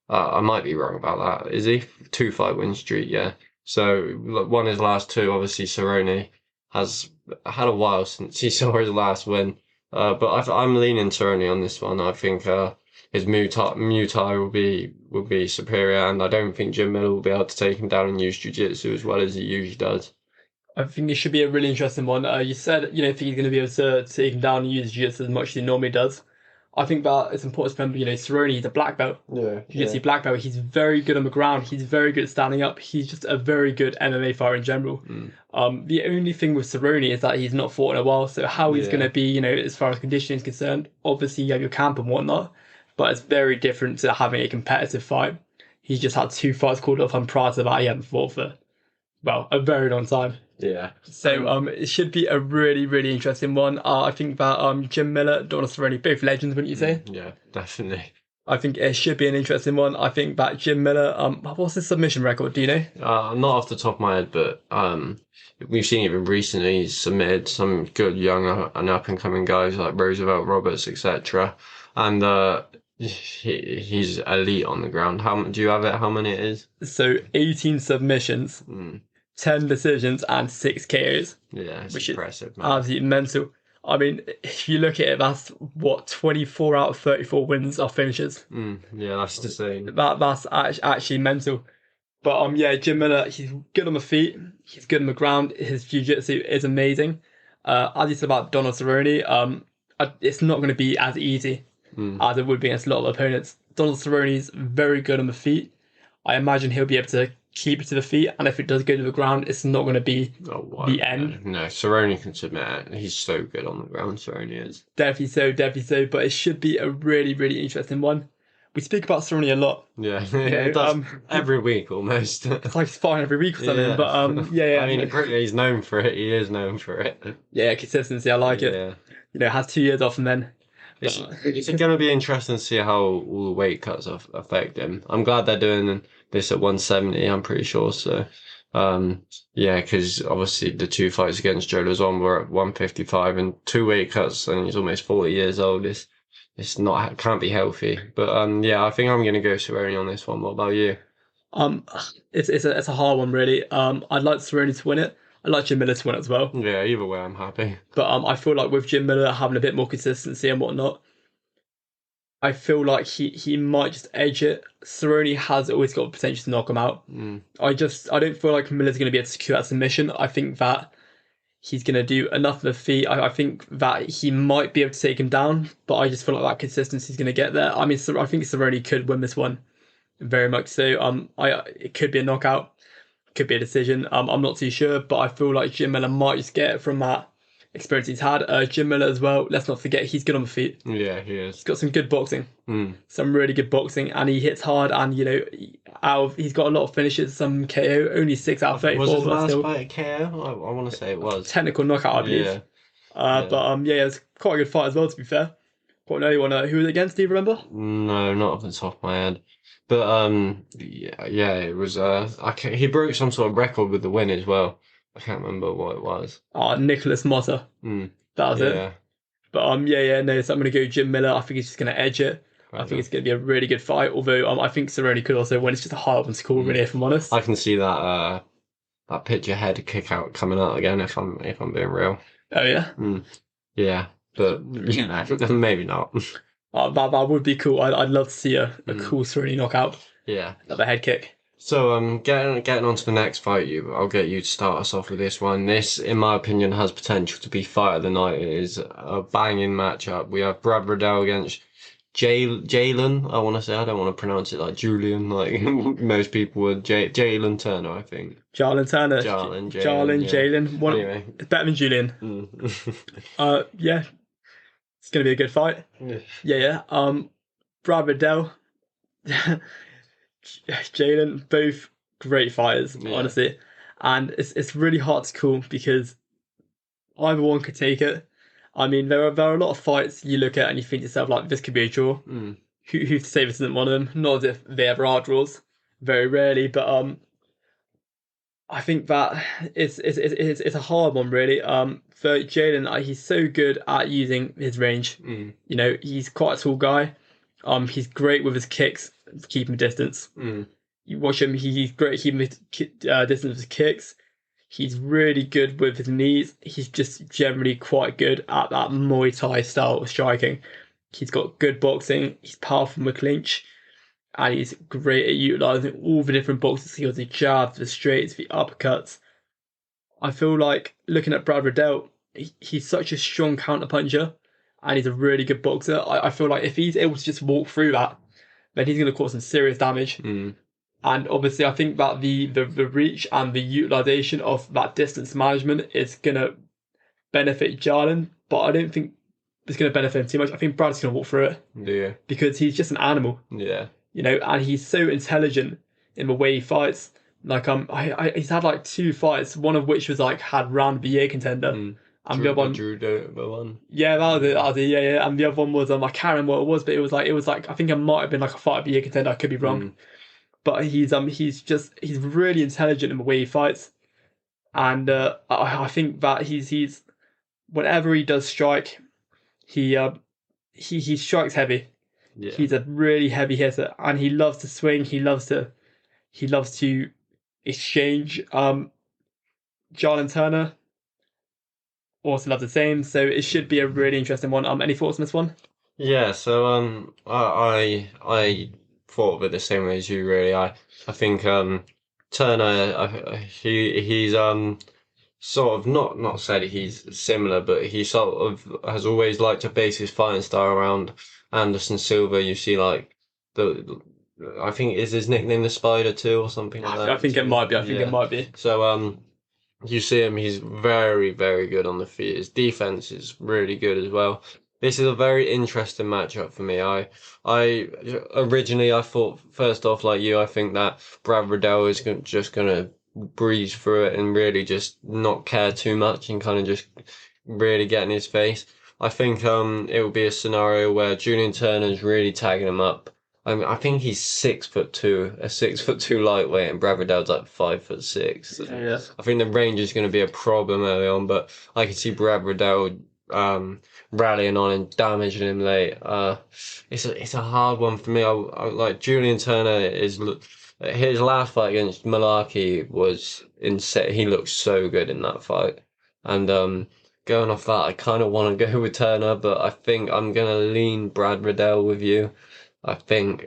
I might be wrong about that. Is he? 2-fight win streak, yeah. So won his last two. Obviously Cerrone has had a while since he saw his last win. But I'm leaning Cerrone on this one. I think his Muay Thai will be superior, and I don't think Jim Miller will be able to take him down and use jiu-jitsu as well as he usually does. I think it should be a really interesting one. You said you think he's going to be able to take him down and use jiu-jitsu as much as he normally does. I think that it's important to remember, Cerrone, he's a black belt. Yeah. Jiu-jitsu black belt. He's very good on the ground. He's very good at standing up. He's just a very good MMA fighter in general. The only thing with Cerrone is that he's not fought in a while. So how he's going to be, as far as conditioning is concerned, obviously you have your camp and whatnot, but it's very different to having a competitive fight. He's just had 2 fights called off, and prior to that, he hadn't fought for, a very long time. Yeah. So it should be a really, really interesting one. I think that Jim Miller, Donald Cerrone, both legends, wouldn't you say? Yeah, definitely. I think it should be an interesting one. I think that Jim Miller, what's his submission record? Do you know? Not off the top of my head, but we've seen even recently he's submitted some good young and up and coming guys like Roosevelt Roberts, etc. And he's elite on the ground. Do you have it? How many it is? So 18 submissions. 10 decisions and 6 KOs. Yeah, it's which impressive, is man. Absolutely mental. I mean, if you look at it, that's 24 out of 34 wins are finishes. Yeah, that's insane. That's actually mental. But yeah, Jim Miller, he's good on the feet. He's good on the ground. His jiu-jitsu is amazing. As you said about Donald Cerrone, it's not going to be as easy as it would be against a lot of opponents. Donald Cerrone's very good on the feet. I imagine he'll be able to keep it to the feet, and if it does go to the ground, it's not going to be the end. No, Cerrone can submit it. He's so good on the ground, Cerrone is. Definitely so, but it should be a really, really interesting one. We speak about Cerrone a lot. Yeah, it does every week almost. It's like he's fighting every week or something, but yeah. I mean, he's known for it. He is known for it. Yeah, consistency, I like it. Has 2 years off and then... It's going to be interesting to see how all the weight cuts affect him. I'm glad they're doing this at 170, I'm pretty sure. So, because obviously the 2 fights against Joe Lazon were at 155 and 2 weight cuts, and he's almost 40 years old. Can't be healthy. But I think I'm going to go Cerrone on this one. What about you? It's a hard one, really. I'd like Cerrone to win it. I'd like Jim Miller to win it as well. Yeah, either way, I'm happy. But I feel like with Jim Miller having a bit more consistency and whatnot, I feel like he might just edge it. Cerrone has always got potential to knock him out. I don't feel like Miller's going to be able to secure that submission. I think that he's going to do enough of the feet. I think that he might be able to take him down, but I just feel like that consistency is going to get there. I mean, I think Cerrone could win this one very much so. It could be a knockout, could be a decision. I'm not too sure, but I feel like Jim Miller might just get it from that experience he's had. Jim Miller as well. Let's not forget he's good on the feet. Yeah, he He's is. got some good boxing, Mm. some really good boxing, and he hits hard. And he's got a lot of finishes, some KO, only 6 out of Was 34, his but last still fight a KO? I want to say it was. technical knockout, I believe. Yeah. But yeah, it was quite a good fight as well. To be fair, quite an early one. Who was it against? Do you remember? No, not off the top of my head. But yeah, it was he broke some sort of record with the win as well. I can't remember what it was. Nicholas Motta. Mm. That was it. Yeah. But yeah, no. So I'm gonna go Jim Miller. I think he's just gonna edge it. I think it's gonna be a really good fight. Although I think Cerrone could also win. It's just a hard one to call, really, if I'm honest. I can see that picture head kick out coming out again if I'm being real. Oh yeah. Yeah, but maybe not. That would be cool. I'd love to see a cool Cerrone knockout. Yeah. Another head kick. So getting on to the next fight, I'll get you to start us off with this one. This, in my opinion, has potential to be fight of the night. It is a banging matchup. We have Brad Riddell against Jalen. I want to say, I don't want to pronounce it like Julian, like most people would. Jalen Turner, I think. Jalen Turner. Jalen. Jalen. Anyway. It's better than Julian. Yeah. It's gonna be a good fight. Yeah. Brad Riddell. Jalen, both great fighters, honestly, and it's really hard to call because either one could take it. I mean, there are a lot of fights you look at and you think to yourself like, this could be a draw. Who's to say this isn't one of them? Not as if they ever are draws, very rarely. But I think that it's a hard one really. For Jalen, he's so good at using his range. He's quite a tall guy. He's great with his kicks, keeping distance. You watch him; he's great at keeping distance with his kicks. He's really good with his knees. He's just generally quite good at that Muay Thai style of striking. He's got good boxing. He's powerful with clinch, and he's great at utilizing all the different boxing skills: the jabs, the straights, the uppercuts. I feel like looking at Brad Riddell, he's such a strong counterpuncher. And he's a really good boxer. I feel like if he's able to just walk through that, then he's going to cause some serious damage. And obviously, I think that the reach and the utilization of that distance management is going to benefit Jalen, but I don't think it's going to benefit him too much. I think Brad's going to walk through it. Yeah. Because he's just an animal. Yeah. And he's so intelligent in the way he fights. Like he's had like 2 fights, one of which was like had round of the year contender. And the other one, one. Yeah, that was it. Yeah. And the other one was I can't remember what it was, but it was like I think it might have been like a fight of the year contender. I could be wrong, but he's really intelligent in the way he fights, and I think that he's whenever he does strike, he strikes heavy. Yeah. He's a really heavy hitter, and he loves to swing. He loves to exchange. Jalen Turner also love the same, so it should be a really interesting one. Any thoughts on this one? Yeah, so I thought of it the same way as you really. I think Turner he's sort of not said he's similar, but he sort of has always liked to base his fighting style around Anderson Silva. You see like I think is his nickname the Spider too or something like that. I think it might be. It might be. So you see him, he's very, very good on the feet. His defense is really good as well. This is a very interesting matchup for me. I originally I thought first off like you, I think that Brad Riddell is just gonna breeze through it and really just not care too much and kind of just really get in his face. I think it will be a scenario where Julian Turner's really tagging him up. I think he's 6'2", a 6'2" lightweight, and Brad Riddell's like 5'6". Yeah. I think the range is going to be a problem early on, but I can see Brad Riddell rallying on and damaging him late. It's a hard one for me. I like Julian Turner is his last fight against Malarkey was insane. He looked so good in that fight, and going off that, I kind of want to go with Turner, but I think I'm gonna lean Brad Riddell with you. I think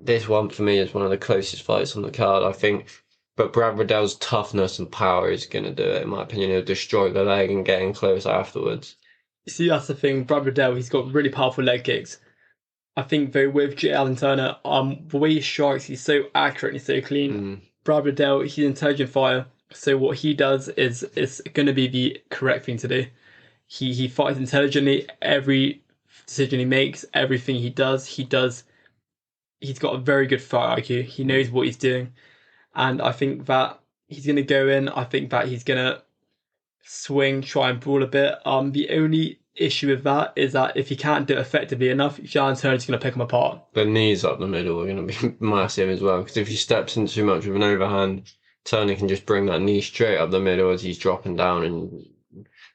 this one for me is one of the closest fights on the card. I think, but Brad Riddell's toughness and power is going to do it. In my opinion, he'll destroy the leg and get in close afterwards. See, that's the thing. Brad Riddell, he's got really powerful leg kicks, I think though with J. Allen Turner, the way he strikes, he's so accurate and he's so clean. Mm. Brad Riddell, he's an intelligent fighter, so what he does is going to be the correct thing to do. He fights intelligently. Every decision he makes, everything he does, He's got a very good fight IQ. He knows what he's doing, and I think that he's going to go in. I think that he's going to swing, try and brawl a bit. The only issue with that is that if he can't do it effectively enough, Jan Turner's going to pick him apart. The knees up the middle are going to be massive as well, because if he steps in too much with an overhand, Turner can just bring that knee straight up the middle as he's dropping down, and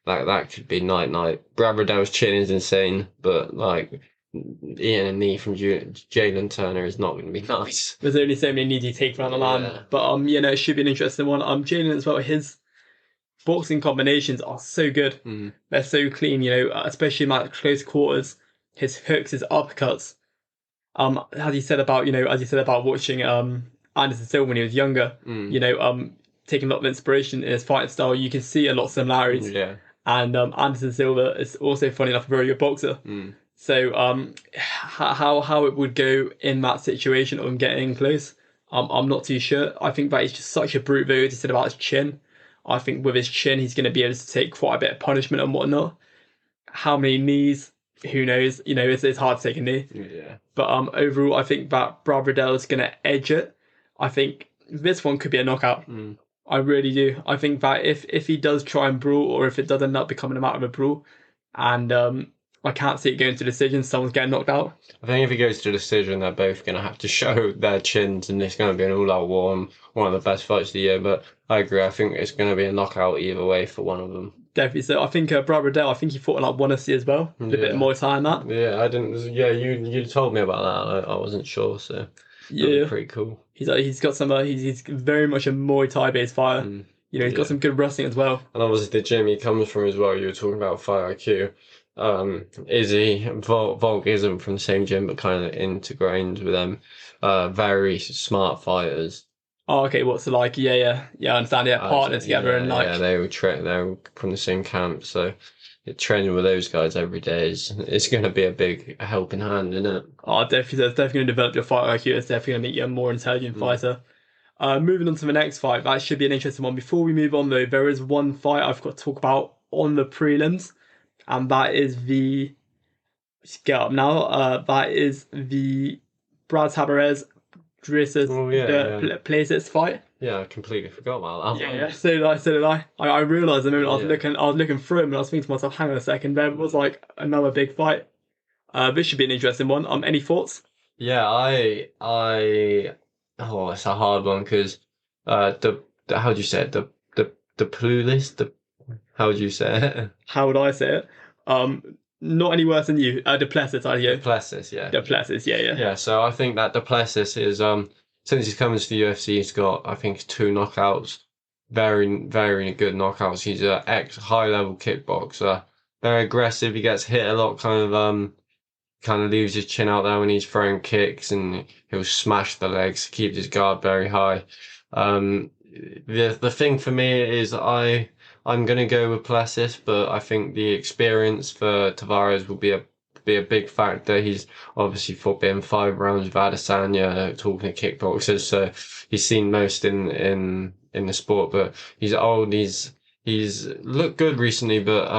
that could be night. Brad Riddell's chin is insane, but like eating a knee from Jalen Turner is not going to be nice. There's only so many knees you take around the line, Yeah. but it should be an interesting one. Jalen as well, his boxing combinations are so good. Mm. They're so clean, especially in like close quarters. His hooks, his uppercuts. As you said about watching Anderson Silva when he was younger, taking a lot of inspiration in his fighting style, you can see a lot of similarities. Yeah. And Anderson Silva is also, funny enough, a very good boxer. Mm. So how it would go in that situation of him getting close, I'm not too sure. I think that he's just such a brute, though, as you said about his chin. I think with his chin, he's going to be able to take quite a bit of punishment and whatnot. How many knees? Who knows? It's hard to take a knee. Yeah. But overall, I think that Brad Riddell is going to edge it. I think this one could be a knockout. Mm. I really do. I think that if he does try and brawl, or if it does end up becoming a matter of a brawl, and I can't see it going to decision, someone's getting knocked out. I think if it goes to decision, they're both going to have to show their chins, and it's going to be an all-out war and one of the best fights of the year. But I agree. I think it's going to be a knockout either way for one of them. Definitely. So I think Brad Riddell, I think he fought in like 1FC as well. A bit more time than that. Yeah, I didn't. Yeah, you told me about that. I wasn't sure, so yeah, pretty cool. He's got some. He's very much a Muay Thai based fighter. Mm. He's got some good wrestling as well. And obviously the gym he comes from as well. You were talking about fight IQ. Izzy Volk isn't from the same gym, but kind of integrated with them. Very smart fighters. Oh, okay. What's it like? Yeah. I understand. Yeah, partner together and like. Yeah, they were from the same camp, so training with those guys every day is going to be a big helping hand, isn't it? Oh, definitely. That's definitely going to develop your fight IQ. It's definitely going to make you a more intelligent fighter. Moving on to the next fight, that should be an interesting one. Before we move on, though, there is one fight I've got to talk about on the prelims, and that is the. Just get up now. That is the Brad Tavares versus Places fight. Yeah, I completely forgot about that. Yeah. So did I. I realised the moment I was looking through him, and I was thinking to myself, hang on a second, there was like another big fight. This should be an interesting one. Any thoughts? Yeah, it's a hard one because the how do you say it? The playlist, how would you say it? How would I say it? Not any worse than you. Duplessis, Duplessis, yeah. Duplessis, yeah. Yeah, so I think that Duplessis is since he's coming to the UFC, he's got I think 2 knockouts, very very good knockouts. He's a high level kickboxer, very aggressive. He gets hit a lot, kind of leaves his chin out there when he's throwing kicks, and he'll smash the legs, keeps his guard very high. The thing for me is I'm gonna go with Plessis, but I think the experience for Tavares will be a big factor. He's obviously fought in 5 rounds with Adesanya, talking to kickboxers, so he's seen most in the sport. But he's old. He's looked good recently, but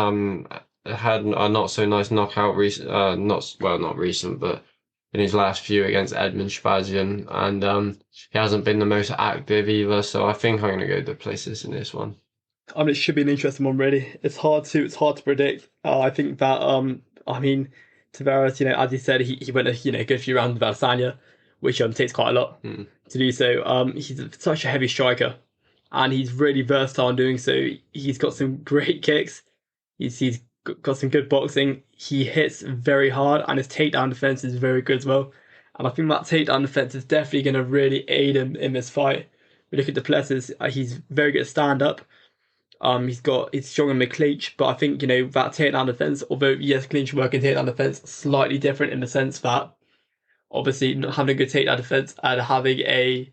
had a not so nice knockout not recent, but in his last few against Edmund Shabazian, and he hasn't been the most active either. So I think I'm gonna go to Plessis in this one. It should be an interesting one, really. It's hard to predict. I think that Tavares, as you said, he went a good few rounds with Adesanya, which takes quite a lot to do so. He's such a heavy striker, and he's really versatile in doing so. He's got some great kicks. He's got some good boxing. He hits very hard, and his takedown defense is very good as well. And I think that takedown defense is definitely going to really aid him in this fight. We look at Duplessis, he's very good at stand up. He's strong in the clinch, but I think, that takedown defense, although yes, clinch work and takedown defense, slightly different in the sense that obviously not having a good takedown defense and having a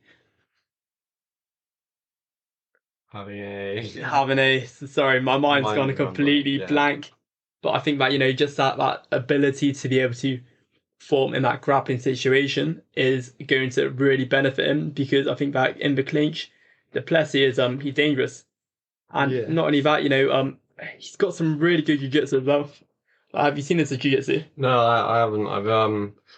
sorry, my mind's gone completely blank. But I think that, just that ability to be able to form in that grappling situation is going to really benefit him, because I think that in the clinch, Du Plessis is he's dangerous. And Yeah. not only that, he's got some really good jiu-jitsu as well. Have you seen his jiu-jitsu? No, I haven't.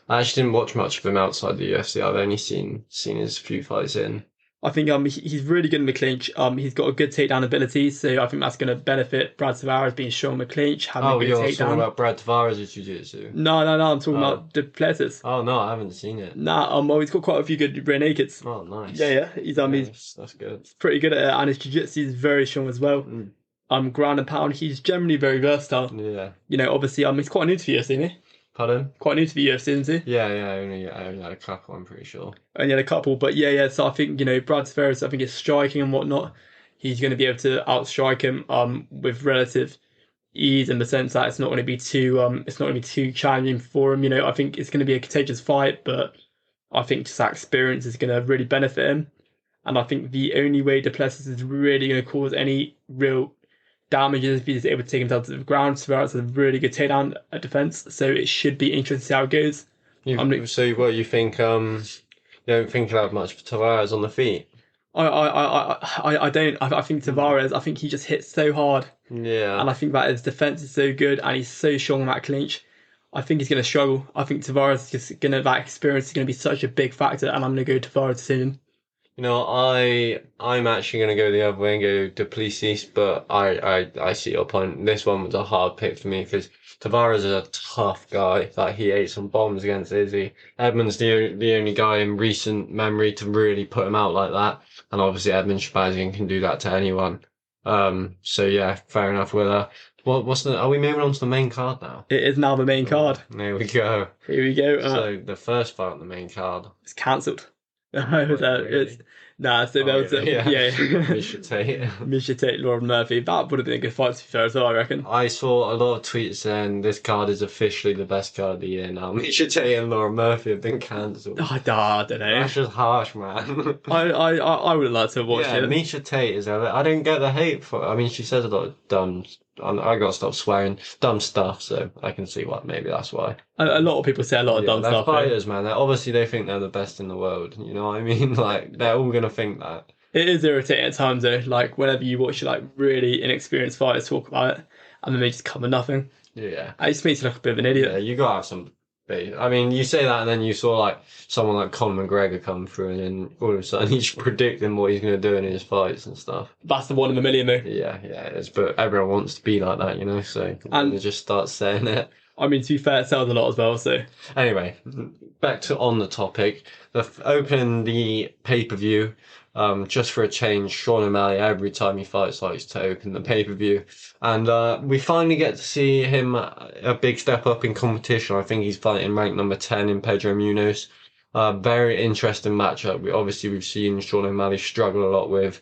I actually didn't watch much of him outside the UFC. I've only seen his few fights in. I think he's really good in the clinch. He's got a good takedown ability, so I think that's going to benefit Brad Tavares being strong in the clinch, having a Oh, good you're takedown. talking about Brad Tavares' jiu-jitsu? No, I'm talking about Du Plessis. Oh no, I haven't seen it. Well, he's got quite a few good rear nakeds. Oh, nice. Yeah. He's That's good. pretty good at it, and his jiu-jitsu is very strong as well. Ground and pound, he's generally very versatile. Yeah. Obviously, he's quite new to the UFC, isn't he? Pardon? Quite new to the UFC, isn't he? Yeah. I only had a couple, I'm pretty sure. Only had a couple, but yeah. So I think Brad Tavares, I think his striking and whatnot, he's going to be able to outstrike him with relative ease, in the sense that it's not going to be too challenging for him. I think it's going to be a contagious fight, but I think just that experience is going to really benefit him. And I think the only way Du Plessis is really going to cause any real damages if he's able to take himself to the ground. Tavares has a really good takedown defense, so it should be interesting to see how it goes. So what you think? You don't think he'll have much for Tavares on the feet? I don't. I think Tavares, I think he just hits so hard. Yeah. And I think that his defense is so good, and he's so strong in that clinch. I think he's going to struggle. I think Tavares is just going to, that experience is going to be such a big factor, and I'm going to go Tavares decision. I'm actually going to go the other way and go Du Plessis, but I see your point. This one was a hard pick for me because Tavares is a tough guy. Like, he ate some bombs against Izzy. Edmund's the only guy in recent memory to really put him out like that, and obviously Edmund Shabazian can do that to anyone. So yeah, fair enough. Are we moving on to the main card now? It is now the main card. There we go. Here we go. So the first fight on the main card. It's cancelled. Really? So that was Misha Tate. Misha Tate, Lauren Murphy. That would have been a good fight, to be fair as well, I reckon. I saw a lot of tweets saying this card is officially the best card of the year now. Misha Tate and Lauren Murphy have been cancelled. I don't know. That's just harsh, man. I would like to watch it. Misha Tate is. I don't get the hate for it. I mean, she says a lot of dumb. I got to stop swearing, dumb stuff. So I can see why. Maybe that's why. A lot of people say a lot of dumb they're stuff. Fighters, man. Obviously, they think they're the best in the world. You know what I mean? Like, they're all gonna think that. It is irritating at times, though. Like, whenever you watch really inexperienced fighters talk about it, and then they just come with nothing. Yeah. It just makes you look a bit of an idiot. Yeah, you gotta have some. I mean, you say that, and then you saw like someone like Conor McGregor come through, and then all of a sudden he's predicting what he's going to do in his fights and stuff. That's the one in a million, though. Yeah, it is. But everyone wants to be like that, so they just start saying it. I mean, to be fair, it sells a lot as well. So anyway, back to on the topic. Open the pay-per-view. Just for a change, Sean O'Malley, every time he fights, likes to open the pay-per-view. And we finally get to see him a big step up in competition. I think he's fighting ranked number 10 in Pedro Munoz. Very interesting matchup. We've seen Sean O'Malley struggle a lot with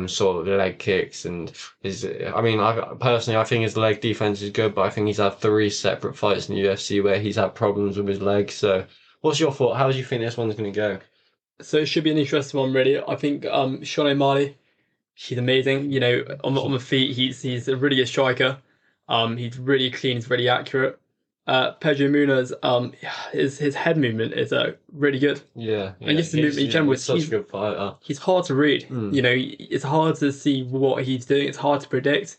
sort of leg kicks and I think his leg defense is good, but I think he's had 3 separate fights in the UFC where he's had problems with his legs. So what's your thought? How do you think this one's going to go? So it should be an interesting one, really. I think Sean O'Malley, he's amazing. On the feet, he's a really good striker. He's really clean. He's really accurate. Pedro Munoz, his head movement is really good. Yeah. And just the movement in general. He's such a good fighter. He's hard to read. It's hard to see what he's doing. It's hard to predict.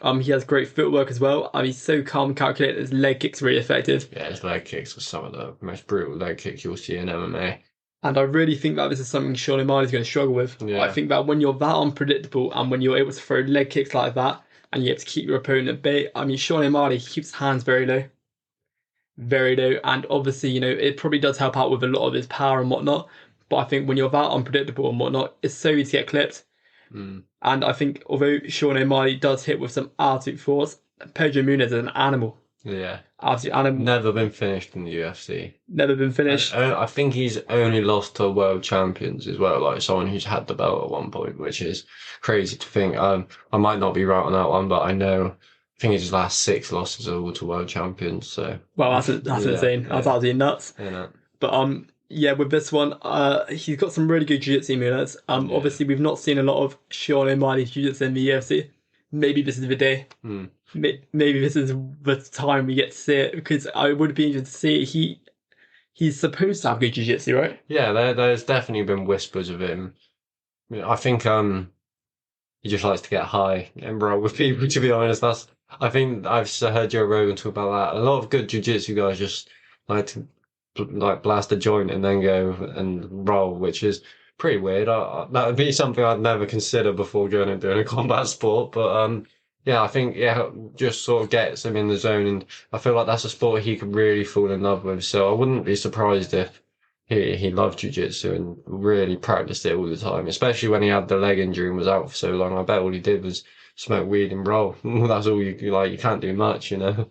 He has great footwork as well. He's so calm, calculated. His leg kicks are really effective. Yeah, his leg kicks are some of the most brutal leg kicks you'll see in MMA. And I really think that this is something Sean O'Malley is going to struggle with. Yeah. I think that when you're that unpredictable and when you're able to throw leg kicks like that and you have to keep your opponent at bay, Sean O'Malley, he keeps his hands very low. Very low. And obviously, it probably does help out with a lot of his power and whatnot. But I think when you're that unpredictable and whatnot, it's so easy to get clipped. And I think although Sean O'Malley does hit with some absolute force, Pedro Munoz is an animal. Yeah. Absolute animal. Never been finished in the UFC. Never been finished. I think he's only lost to world champions as well, like someone who's had the belt at one point, which is crazy to think. I might not be right on that one, but I think his last 6 losses are all to world champions. So well, that's insane. Yeah. That's absolutely nuts. Yeah. But with this one, he's got some really good jiu-jitsu movements. Obviously, we've not seen a lot of Sean O'Malley's jiu-jitsu in the UFC. Maybe this is the day. Maybe this is the time we get to see it, because I would be interested to see. He's supposed to have good jiu-jitsu, right? Yeah, there's definitely been whispers of him. I think he just likes to get high and roll with people. To be honest, I think I've heard Joe Rogan talk about that. A lot of good jiu-jitsu guys just like to like blast a joint and then go and roll, which is pretty weird. That would be something I'd never consider before going and doing a combat sport. But yeah, I think yeah, just sort of gets him in the zone, and I feel like that's a sport he could really fall in love with. So I wouldn't be surprised if he loved jiu-jitsu and really practiced it all the time, especially when he had the leg injury and was out for so long. I bet all he did was smoke weed and roll. That's all you like. You can't do much, you know.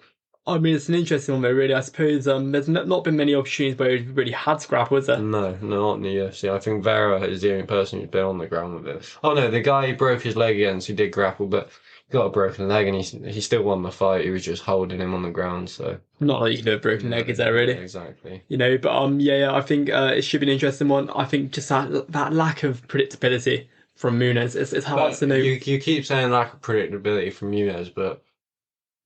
I mean, it's an interesting one, though, really. I suppose there's not been many opportunities where he's really had to grapple, is there? No, not in the UFC. I think Vera is the only person who's been on the ground with it. Oh no, the guy he broke his leg against, he did grapple, but he got a broken leg and he still won the fight. He was just holding him on the ground, so Not like you can do a broken leg, is there, really? exactly. But yeah, I think it should be an interesting one. I think just that lack of predictability from Muniz, it's hard But to know. you keep saying lack of predictability from Nunes, but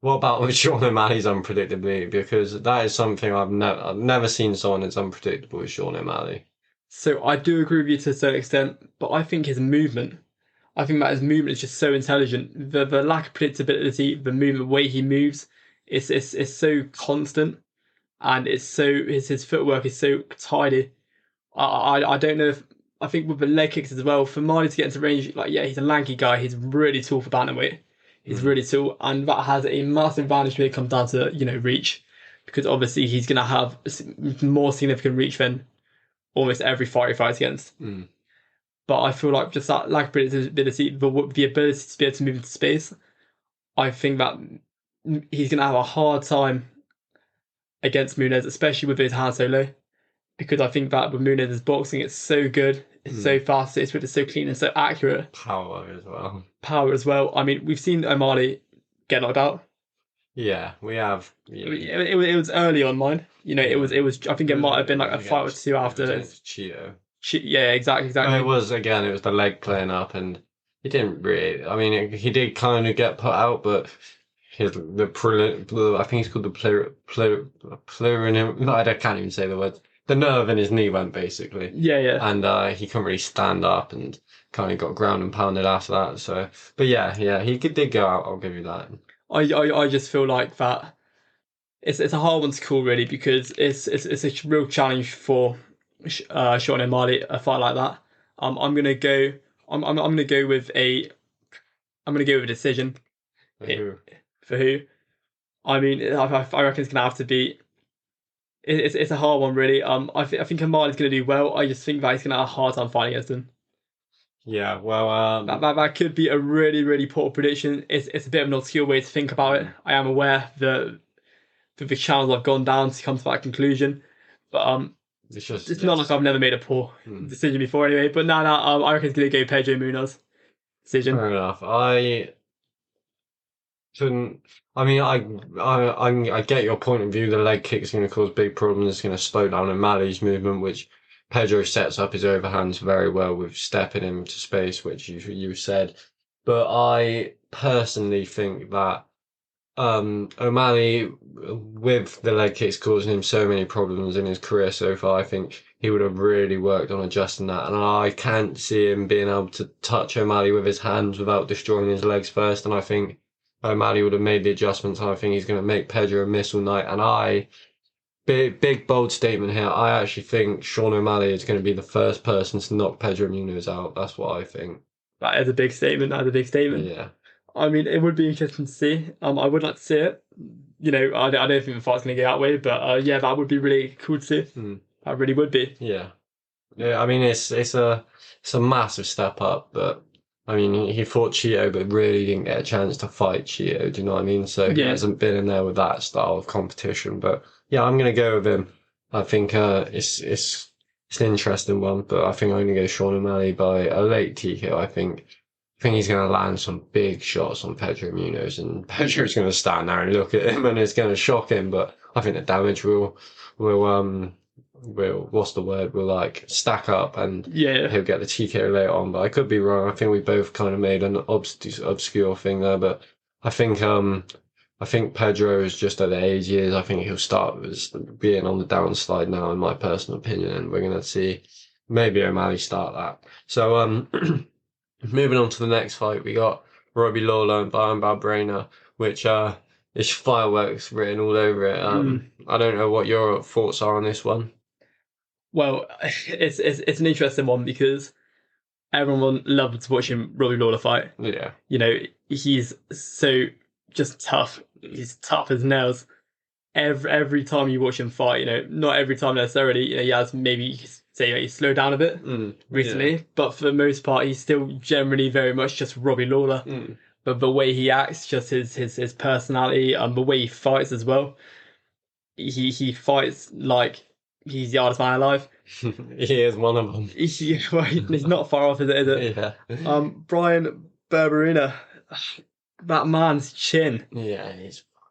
what about with Sean O'Malley's unpredictability? Because that is something I've never seen someone as unpredictable as Sean O'Malley. So I do agree with you to a certain extent, but I think I think that his movement is just so intelligent. The lack of predictability, the movement, the way he moves, it's so constant, and it's so his footwork is so tidy. I don't know if I think with the leg kicks as well. For Marley to get into range, like yeah, he's a lanky guy. He's really tall for bantamweight. He's really tall, and that has a massive advantage when it comes down to reach, because obviously he's gonna have more significant reach than almost every fighter he fights against. Mm. But I feel like just that lack of predictability, the ability to be able to move into space, I think that he's gonna have a hard time against Muniz, especially with his hand so low, because I think that with Muniz's boxing, it's so good, it's so fast, it's so clean and so accurate. Power as well. Power as well. I mean, we've seen O'Malley get knocked out. Yeah, we have. Yeah. It was early on mine. It was. I think it might have been like a fight or two after. Cheeto. Yeah, exactly. It was again. It was the leg playing up, and he didn't really. I mean, he did kind of get put out, but I think it's called the pleurin. No, I can't even say the word. The nerve in his knee went basically. Yeah. And he couldn't really stand up, and kind of got ground and pounded after that. So, but yeah, he did go out. I'll give you that. I just feel like that it's a hard one to call really, because it's a real challenge for Sean O'Malley, a fight like that. I'm gonna go. I'm gonna go with a decision. For who? I mean, I reckon it's gonna have to be. It's a hard one really. I think O'Malley's gonna do well. I just think that he's gonna have a hard time fighting against him. Yeah, well, that could be a really, really poor prediction. It's a bit of an obscure way to think about it. I am aware that the channels I've gone down to come to that conclusion, but it's not like I've never made a poor decision before anyway. But no, I reckon it's gonna go Pedro Munoz decision. Fair enough. I couldn't. I mean, I get your point of view. The leg kick is going to cause big problems. It's going to slow down O'Malley's movement, which Pedro sets up his overhands very well with stepping into space, which you said. But I personally think that O'Malley, with the leg kicks causing him so many problems in his career so far, I think he would have really worked on adjusting that. And I can't see him being able to touch O'Malley with his hands without destroying his legs first. And I think O'Malley would have made the adjustments. And I think he's going to make Pedro miss all night. Big bold statement here. I actually think Sean O'Malley is going to be the first person to knock Pedro Munoz out. That's what I think. That is a big statement. Yeah. I mean, it would be interesting to see. I would like to see it. I don't think the fight's going to go that way, but yeah, that would be really cool to see. That really would be. Yeah. I mean, it's a massive step up, but I mean, he fought Cheeto, but really didn't get a chance to fight Cheeto. Do you know what I mean? So he hasn't been in there with that style of competition. But yeah, I'm going to go with him. I think it's an interesting one, but I think I'm going to go Sean O'Malley by a late TKO. I think he's going to land some big shots on Pedro Munoz, and Pedro's going to stand there and look at him, and it's going to shock him. But I think the damage will what's the word? Will like stack up, and he'll get the TKO later on. But I could be wrong. I think we both kind of made an obscure thing there, but I think I think Pedro is just at the age he is. I think he'll start as being on the downslide now, in my personal opinion, and we're gonna see maybe O'Malley start that. So moving on to the next fight, we got Robbie Lawler and Brian Barberena, which is fireworks written all over it. I don't know what your thoughts are on this one. Well, it's an interesting one because everyone loves watching Robbie Lawler fight. Yeah. You know, he's so just tough. He's tough as nails. Every time you watch him fight, you know, not every time necessarily. You know, he has maybe you could say he's slowed down a bit recently, but for the most part, he's still generally very much just Robbie Lawler. But the way he acts, just his personality, and the way he fights as well. He fights like he's the hardest man alive. He is one of them. He's not far off, is it? Yeah. Brian Barberena, that man's chin. Yeah,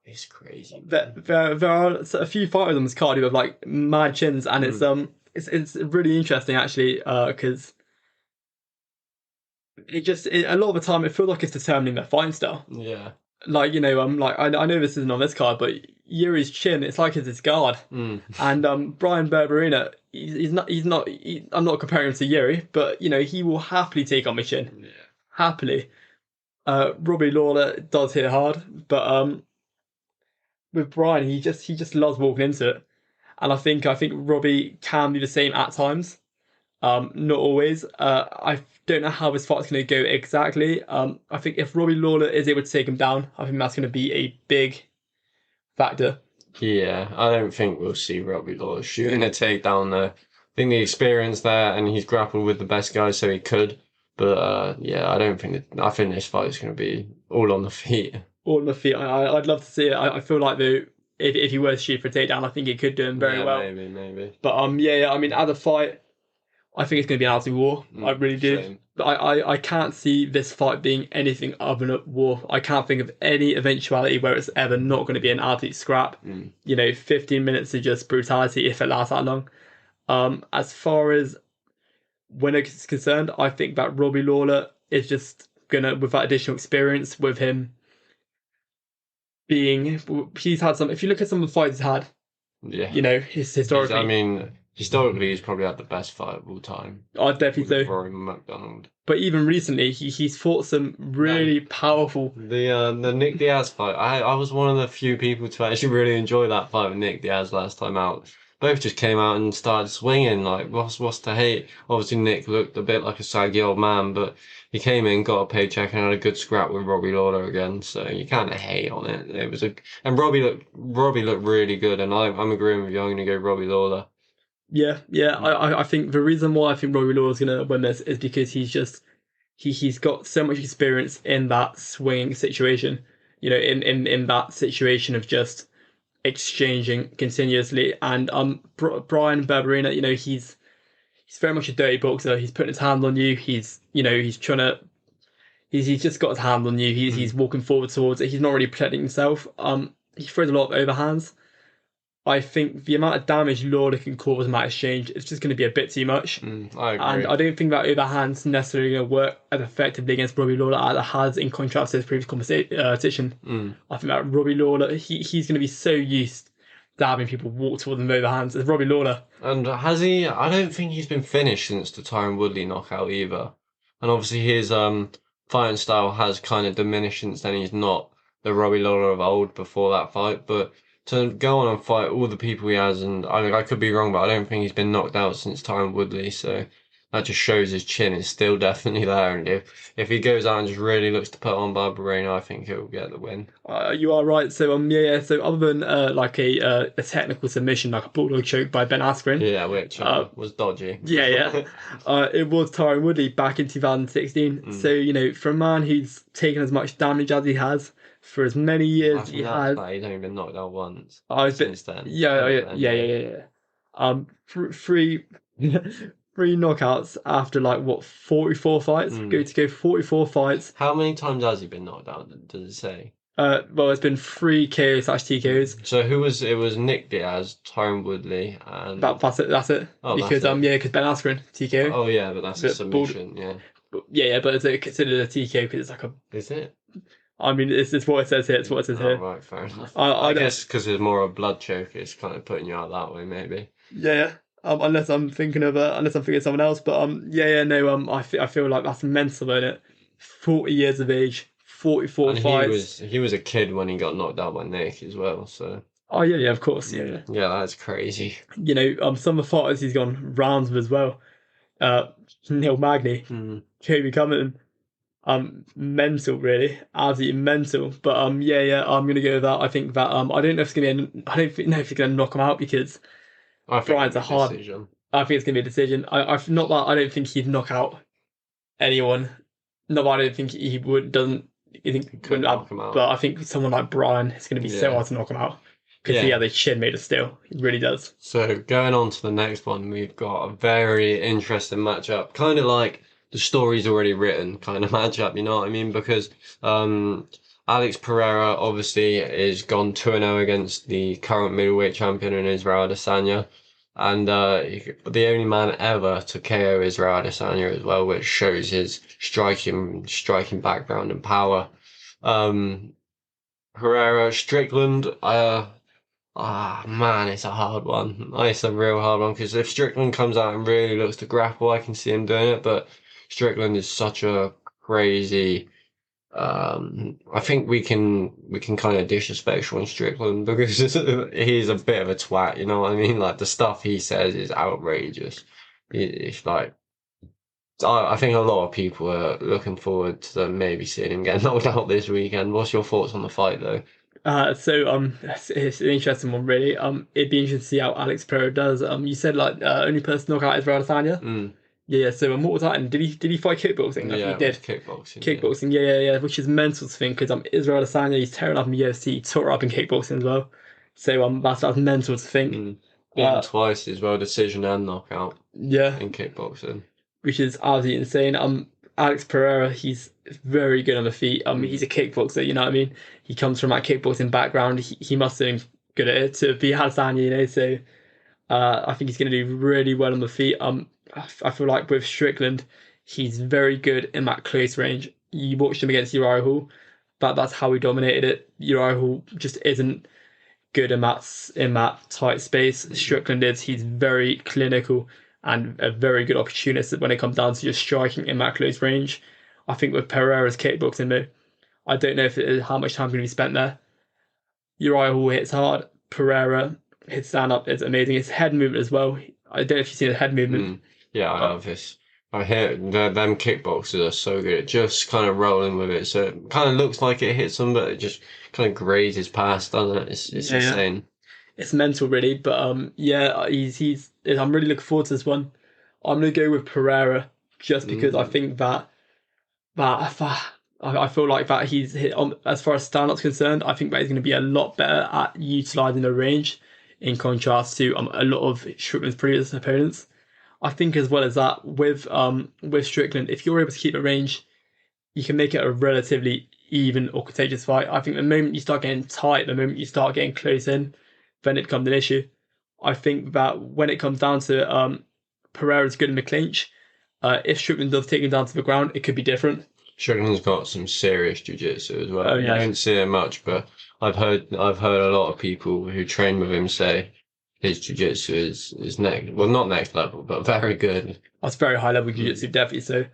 he's crazy. There are a few fighters on this card who have like mad chins, and it's really interesting actually, because a lot of the time it feels like it's determining their fighting style. Yeah. Like, you know, I know this isn't on this card, but Yuri's chin, it's like it's his guard. And Brian Barberena, I'm not comparing him to Yuri, but you know, he will happily take on my chin. Yeah. Happily. Robbie Lawler does hit hard, but with Brian, he just loves walking into it. And I think Robbie can be the same at times. Not always. I don't know how this fight's going to go exactly. I think if Robbie Lawler is able to take him down, I think that's going to be a big factor. Yeah, I don't think we'll see Robbie Lawler shooting a takedown there. I think the experience there, and he's grappled with the best guys, so he could. But yeah, I think this fight is going to be all on the feet. All on the feet. I'd love to see it. I feel like though, if he were to shoot for a takedown, I think he could do him very well. Maybe. But yeah. I mean, as a fight, I think it's going to be an absolute war. I really do. Same. But I can't see this fight being anything other than a war. I can't think of any eventuality where it's ever not going to be an absolute scrap. You know, 15 minutes of just brutality if it lasts that long. As far as winner is concerned, I think that Robbie Lawler is just going to, with that additional experience, with him he's had some, if you look at some of the fights he's had, you know, historically. Historically, he's probably had the best fight of all time. Oh, definitely so. Rory McDonald. But even recently, he's fought some really powerful. The Nick Diaz fight. I was one of the few people to actually really enjoy that fight with Nick Diaz last time out. Both just came out and started swinging. Like, what's to hate? Obviously, Nick looked a bit like a saggy old man, but he came in, got a paycheck, and had a good scrap with Robbie Lawler again. So you can't hate on it. And Robbie looked really good. And I'm agreeing with you. I'm going to go Robbie Lawler. Yeah. I think the reason why I think Robbie Lawler's going to win this is because he's got so much experience in that swinging situation. You know, in that situation of just exchanging continuously. And Brian Barberena, you know, he's very much a dirty boxer. He's putting his hand on you. He's trying to. He's just got his hand on you. He's walking forward towards it. He's not really protecting himself. He throws a lot of overhands. I think the amount of damage Lawler can cause in that exchange is just going to be a bit too much. I agree. And I don't think that overhand's necessarily going to work as effectively against Robbie Lawler as it has in contrast to his previous competition. I think that Robbie Lawler, he's going to be so used to having people walk towards him with overhands as Robbie Lawler. And has he? I don't think he's been finished since the Tyron Woodley knockout either. And obviously his fighting style has kind of diminished since then. He's not the Robbie Lawler of old before that fight, but to go on and fight all the people he has, and I could be wrong, but I don't think he's been knocked out since Tyron Woodley, so that just shows his chin is still definitely there, and if he goes out and just really looks to put on Barberena, I think he'll get the win. You are right. So so other than like a technical submission, like a bulldog choke by Ben Askren, which was dodgy. It was Tyron Woodley back in 2016. So you know, for a man who's taken as much damage as he has for as many years he has, he's only been knocked out once. Since then. Yeah. Three knockouts after 44 fights. Go 44 fights. How many times has he been knocked out? Does it say? Well, it's been 3 KO/TKOs. So it was Nick Diaz, Tyron Woodley, and that's it. Oh, because because Ben Askren TKO. Oh yeah, but that's a submission. But it's considered a TKO because it's like a. Is it? I mean, it's what it says here. It's what it says Oh, here. right, fair enough. I I don't. guess because there's more of a blood choke, it's kind of putting you out that way, maybe. Yeah, yeah. Unless I'm thinking of someone else, but yeah, yeah, no. I feel like that's mental, isn't it? 40 years of age, 44 And he fights. was he was a kid when he got knocked out by Nick as well. So Oh yeah, yeah, of course, yeah, yeah. yeah, that's crazy. Some of the fighters he's gone rounds with as well. Uh, Neil Magny, Mm. Kobe Covington. Mental, really, absolutely mental. But yeah, yeah, I'm gonna go with that. I think that I don't know if it's gonna be. I don't know if he's gonna knock him out because I think Brian's it'll a be a hard. decision. I think it's gonna be a decision. I've not that I don't think he'd knock out anyone. Not that I don't think he would. Doesn't. I think Could wouldn't. knock him out. But I think someone like Brian is gonna be so Yeah, hard to knock him out because he yeah. has a chin made of steel. He really does. So going on to the next one, we've got a very interesting matchup. Kind of like the story's already written kind of matchup, you know what I mean? Because um Alex Pereira obviously is gone 2-0 against the current middleweight champion in Israel Adesanya. And the only man ever to KO Israel Adesanya as well, which shows his striking background and power. Um Pereira Strickland, man, it's a hard one. It's a real hard one because if Strickland comes out and really looks to grapple, I can see him doing it. But Strickland is such a crazy. I think we can kind of disrespect Sean Strickland because he's a bit of a twat. You know what I mean? Like the stuff he says is outrageous. It's like I think a lot of people are looking forward to maybe seeing him get knocked out this weekend. What's your thoughts on the fight though? It's an interesting one, really. It'd be interesting to see how Alex Pereira does. You said like only person to knock out is Adesanya. Mm, Yeah, yeah. So what was that? And did he fight kickboxing? I think he yeah, it was did. kickboxing. Yeah. Kickboxing, yeah, yeah, yeah, which is mental to think because Israel Adesanya, he's tearing up in the UFC, he tore up in kickboxing as well. So that's mental to think. Mm. Beaten Uh, twice as well, decision and knockout yeah, in kickboxing. which is absolutely insane. Alex Pereira, he's very good on the feet. Mm. He's a kickboxer, you know what I mean? He comes from that kickboxing background. He must have been good at it to be Adesanya, you know. So I think he's going to do really well on the feet. I feel like with Strickland, he's very good in that close range. You watched him against Uriah Hall, that's how he dominated it. Uriah Hall just isn't good in that tight space. Strickland is. He's very clinical and a very good opportunist when it comes down to just striking in that close range. I think with Pereira's kickboxing though, I don't know if it is how much time can be spent there. Uriah Hall hits hard. Pereira, his stand up is amazing. His head movement as well. I don't know if you've seen his head movement. Mm. Yeah, I Uh, have this. I hear them kickboxers are so good at just kind of rolling with it. So it kind of looks like it hits them, but it just kind of grazes past, doesn't it? It's yeah, yeah. insane. It's mental, really. But yeah, he's. I'm really looking forward to this one. I'm gonna go with Pereira just because I Mm. think that I feel like that he's hit as far as stand-up's concerned. I think that he's going to be a lot better at utilizing the range in contrast to a lot of Strickland's previous opponents. I think as well as that with Strickland, if you're able to keep the range, you can make it a relatively even or contagious fight. I think the moment you start getting tight, the moment you start getting close in, then it becomes an issue. I think that when it comes down to Pereira's good in the clinch, if Strickland does take him down to the ground, it could be different. Strickland's got some serious jiu-jitsu as Oh well. You yeah, don't see it much, but I've heard a lot of people who train with him say his jiu-jitsu is next, well, not next level, but very good. that's very high level Mm. jiu-jitsu, definitely so.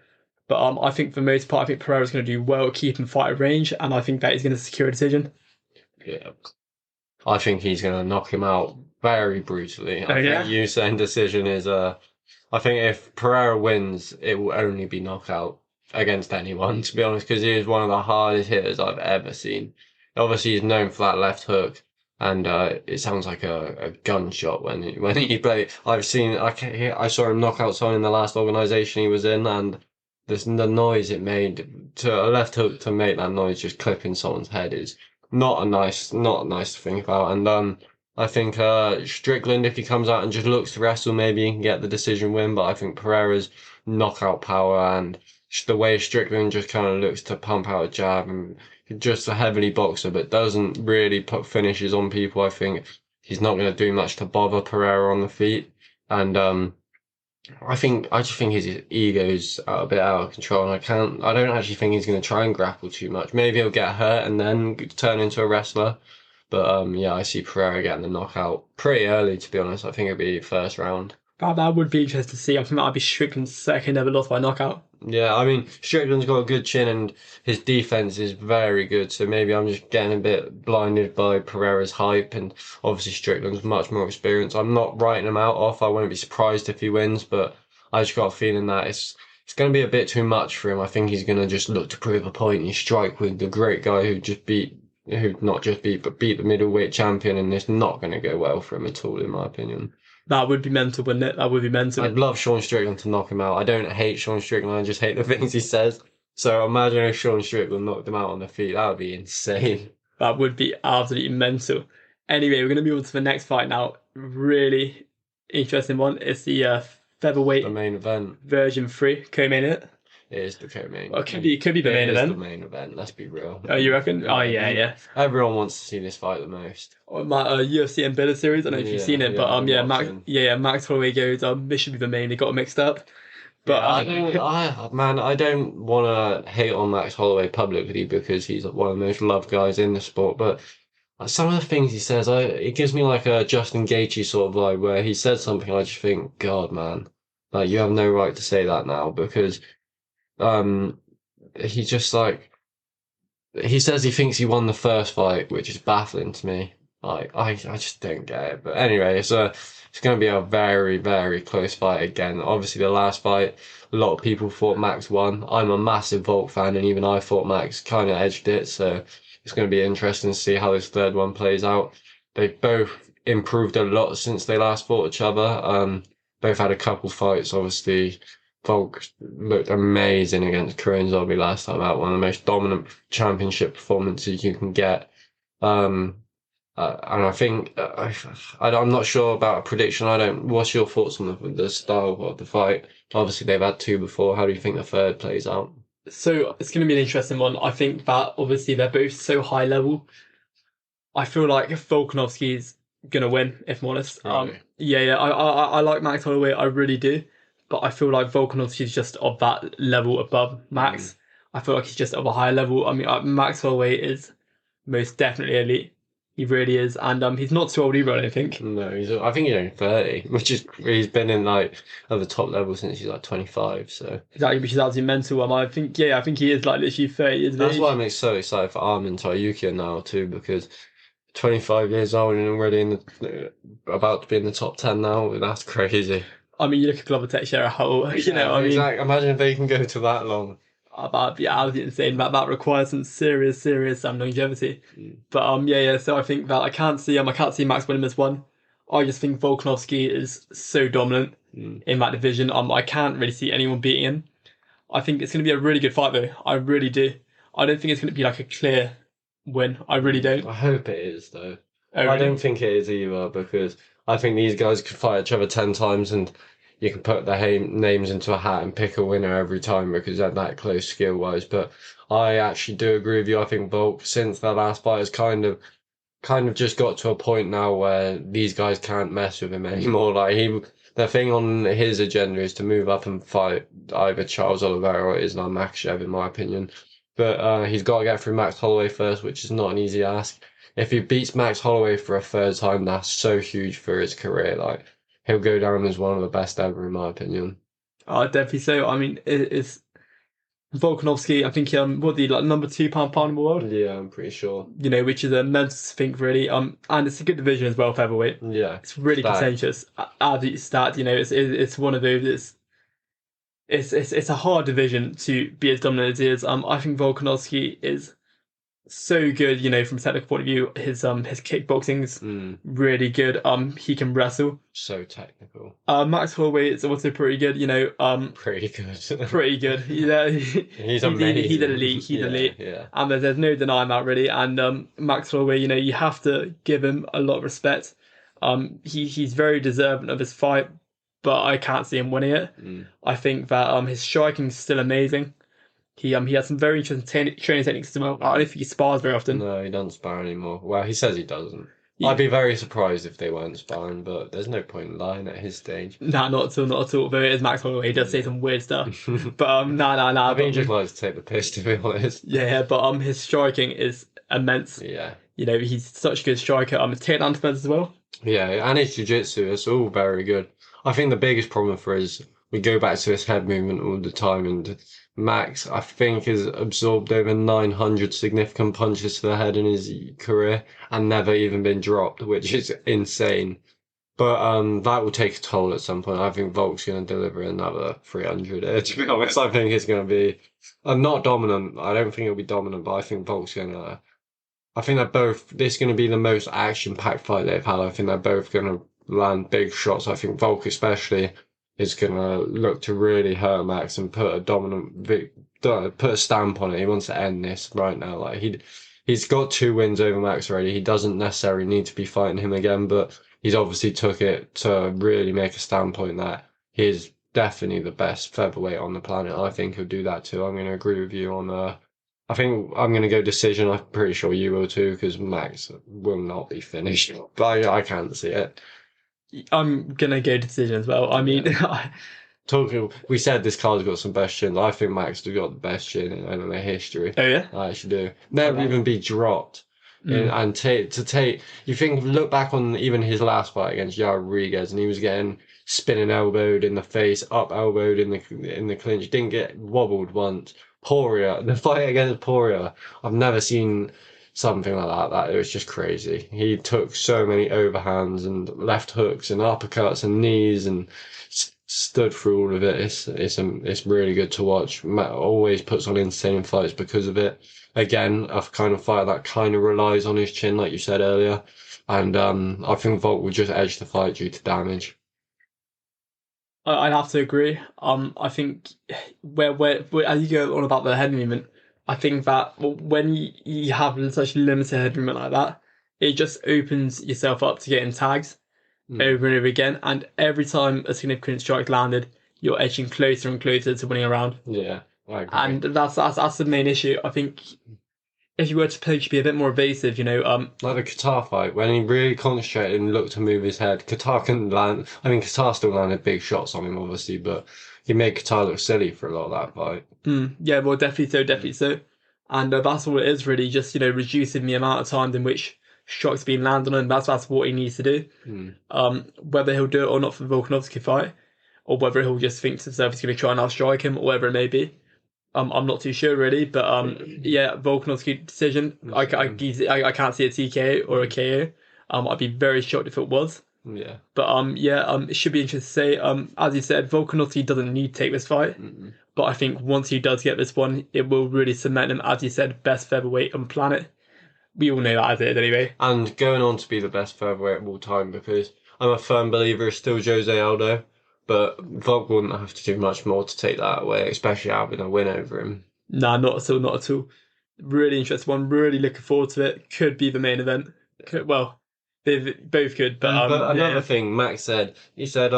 But I think for the most part, I think Pereira's going to do well keeping fight at range, and I think that he's going to secure a decision. Yeah, I think he's going to knock him out very brutally. Oh I think yeah, you saying decision is I think if Pereira wins, it will only be knockout against anyone, to be honest, because he is one of the hardest hitters I've ever seen. Obviously, he's known for that left hook, and it sounds like a gunshot when he play. I saw him knock out someone in the last organization he was in, and the noise it made to a left hook to make that noise just clipping someone's head is not nice to think about. And I think Strickland, if he comes out and just looks to wrestle, maybe he can get the decision win. But I think Pereira's knockout power and the way Strickland just kind of looks to pump out a jab and just a heavily boxer, but doesn't really put finishes on people. I think he's not going to do much to bother Pereira on the feet. And I just think his ego's a bit out of control, and I don't actually think he's going to try and grapple too much. Maybe he'll get hurt and then turn into a wrestler. But yeah, I see Pereira getting the knockout pretty early, to be honest. I think it'll be first round. That would be interesting to see. I think that'd be Strickland's second ever loss by knockout. Yeah, I mean, Strickland's got a good chin and his defense is very good. So maybe I'm just getting a bit blinded by Pereira's hype, and obviously Strickland's much more experienced. I'm not writing him out off. I won't be surprised if he wins, but I just got a feeling that it's going to be a bit too much for him. I think he's going to just look to prove a point. He strike with the great guy who not just beat, but beat the middleweight champion, and it's not going to go well for him at all, in my opinion. That would be mental, wouldn't it? That would be mental. I'd love Sean Strickland to knock him out. I don't hate Sean Strickland, I just hate the things he says. So imagine if Sean Strickland knocked him out on the feet. That would be insane. That would be absolutely mental. Anyway, we're going to move on to the next fight now. Really interesting one. It's the featherweight The main event. version 3 co-main event. It is the co-main. Well, it could be the main It is event. the main event, let's be real. Oh, you reckon? Oh, yeah. Everyone wants to see this fight the most. My UFC Embedded series. I don't know if you've seen it, but I've been Max Holloway goes. This should be the main. They got it mixed up. But I don't want to hate on Max Holloway publicly because he's one of the most loved guys in the sport. But some of the things he says, it gives me like a Justin Gaethje sort of vibe where he says something, I just think, God, man, like you have no right to say that now because he just like he says he thinks he won the first fight, which is baffling to me. Like I just don't get it. But anyway, it's going to be a very, very close fight again. Obviously, the last fight, a lot of people thought Max won. I'm a massive Volk fan, and even I thought Max kind of edged it. So it's going to be interesting to see how this third one plays out. They've both improved a lot since they last fought each other. Both had a couple fights, obviously. Volk looked amazing against Korean Zombie last time out, one of the most dominant championship performances you can get. And I think I'm not sure about a prediction. I don't. What's your thoughts on the style of the fight? Obviously, they've had two before. How do you think the third plays out? so it's going to be an interesting one. I think that obviously they're both so high level. I feel like Volkanovski's gonna win, if I'm honest. Really? I like Max Holloway, I really do, but I feel like Volkanovski's just of that level above Max. I feel like he's just of a higher level. I mean, Max Holloway is most definitely elite. He really is, and he's not too old either. I don't think. No, I think he's only 30, which is he's been in like at the top level since he's like 25. So Exactly, which is absolutely mental. I think he is like literally 30 years of that's age. why I'm so excited for Armin Tayukia now too, because 25 years old and already about to be in the top 10 now. That's crazy. I mean, you look at Glover Teixeira, how Exactly. Imagine if they can go to that long. that'd be absolutely insane. That requires some serious longevity. Mm. But so I think that I can't see Max winning this one. I just think Volkanovski is so dominant in that division. I can't really see anyone beating him. I think it's going to be a really good fight though. I really do. I don't think it's going to be like a clear win. I really don't. I hope it is though. Oh, I really? don't think it is either because I think these guys could fight each other 10 times and you can put their names into a hat and pick a winner every time because they're that close skill wise. But I actually do agree with you. I think Volk, since that last fight, has kind of just got to a point now where these guys can't mess with him anymore. Like the thing on his agenda is to move up and fight either Charles Oliveira or Islam Makhachev, in my opinion. But he's got to get through Max Holloway first, which is not an easy ask. If he beats Max Holloway for a third time, that's so huge for his career. Like he'll go down as one of the best ever, in my opinion. Definitely so. I mean, it's Volkanovski. I think what the like number 2 pound in the world. Yeah, I'm pretty sure. Which is a mental think really. And it's a good division as well, featherweight. Yeah, It's really contentious. Absolutely stacked. It's one of those. It's a hard division to be as dominant as it is. I think Volkanovski is so good. From a technical point of view, his kickboxing's really good. He can wrestle. So technical. Max Holloway is also pretty good. Pretty good. Pretty good. Yeah, He's amazing. He's elite. He's elite. Yeah. And there's no denying that really. And Max Holloway, you have to give him a lot of respect. He's very deserving of his fight, but I can't see him winning it. I think that his striking's still amazing. He has some very interesting training techniques as well. I don't think he spars very often. No, he doesn't spar anymore. Well, he says he doesn't. I'd be very surprised if they weren't sparring, but there's no point in lying at his stage. Nah, not at all, not at all. Though it is Max Holloway, he does say some weird stuff. I But nah. think he But just likes to take the piss, to be honest. yeah, but his striking is immense. Yeah. You know, he's such a good striker. His takedown defense as well. Yeah, and his jiu-jitsu, it's all very good. I think the biggest problem for us, we go back to his head movement all the time, and Max, I think, has absorbed over 900 significant punches to the head in his career and never even been dropped, which is insane. But that will take a toll at some point. I think Volk's going to deliver another 300. To be honest, I think it's going to be not dominant. I don't think it'll be dominant, but I think Volk's going to. I think they're both. This is going to be the most action-packed fight they've had. I think they're both going to land big shots. I think Volk especially is going to look to really hurt Max and put a put a stamp on it. He wants to end this right now. Like he's got 2 wins over Max already. He doesn't necessarily need to be fighting him again, but he's obviously took it to really make a standpoint that he's definitely the best featherweight on the planet. I think he'll do that too. I'm going to agree with you on I think I'm going to go decision. I'm pretty sure you will too, because Max will not be finished. But I can't see it. I'm gonna go decision as well. I mean, We said this card's got some best chins. I think Max has got the best chin in MMA history. oh yeah. I actually do. Never Okay. even be dropped. And you think, look back on even his last fight against Yair Rodriguez, and he was getting spinning elbowed in the face, up elbowed in the clinch, didn't get wobbled once. Poirier, the fight against Poirier, I've never seen something like that. It was just crazy. He took so many overhands and left hooks and uppercuts and knees and stood through all of it. It's really good to watch. Matt always puts on insane fights because of it. Again, a kind of fight that kind of relies on his chin, like you said earlier. And I think Volk will just edge the fight due to damage. I'd have to agree. I think where as you go on about the head movement, I think that when you have such limited head movement like that, it just opens yourself up to getting tags over and over again. And every time a significant strike landed, you're edging closer and closer to winning a round. Yeah, I agree. And that's the main issue. I think if you were to potentially be a bit more evasive, like the Qatar fight, when he really concentrated and looked to move his head, Qatar couldn't land. I mean, Qatar still landed big shots on him, obviously, but he made Qatar look silly for a lot of that fight. Yeah, well, definitely so. And that's all it is, really, just, reducing the amount of times in which shots being landed on him. That's what he needs to do. Whether he'll do it or not for the Volkanovski fight, or whether he'll just think to himself he's going to try and outstrike him, or whatever it may be. I'm not too sure, really, but yeah, Volkanovski decision. I can't see a TKO or a KO. I'd be very shocked if it was. Yeah. But it should be interesting to say. As you said, Volkanovski doesn't need to take this fight, but I think once he does get this one, it will really cement him, as you said, best featherweight on the planet. We all know that as it is anyway. And going on to be the best featherweight of all time, because I'm a firm believer it's still Jose Aldo, but Volk wouldn't have to do much more to take that away, especially having a win over him. Nah, not at all. Really interesting one. Really looking forward to it. Could be the main event. Well, they both could, but another thing Max said, he said,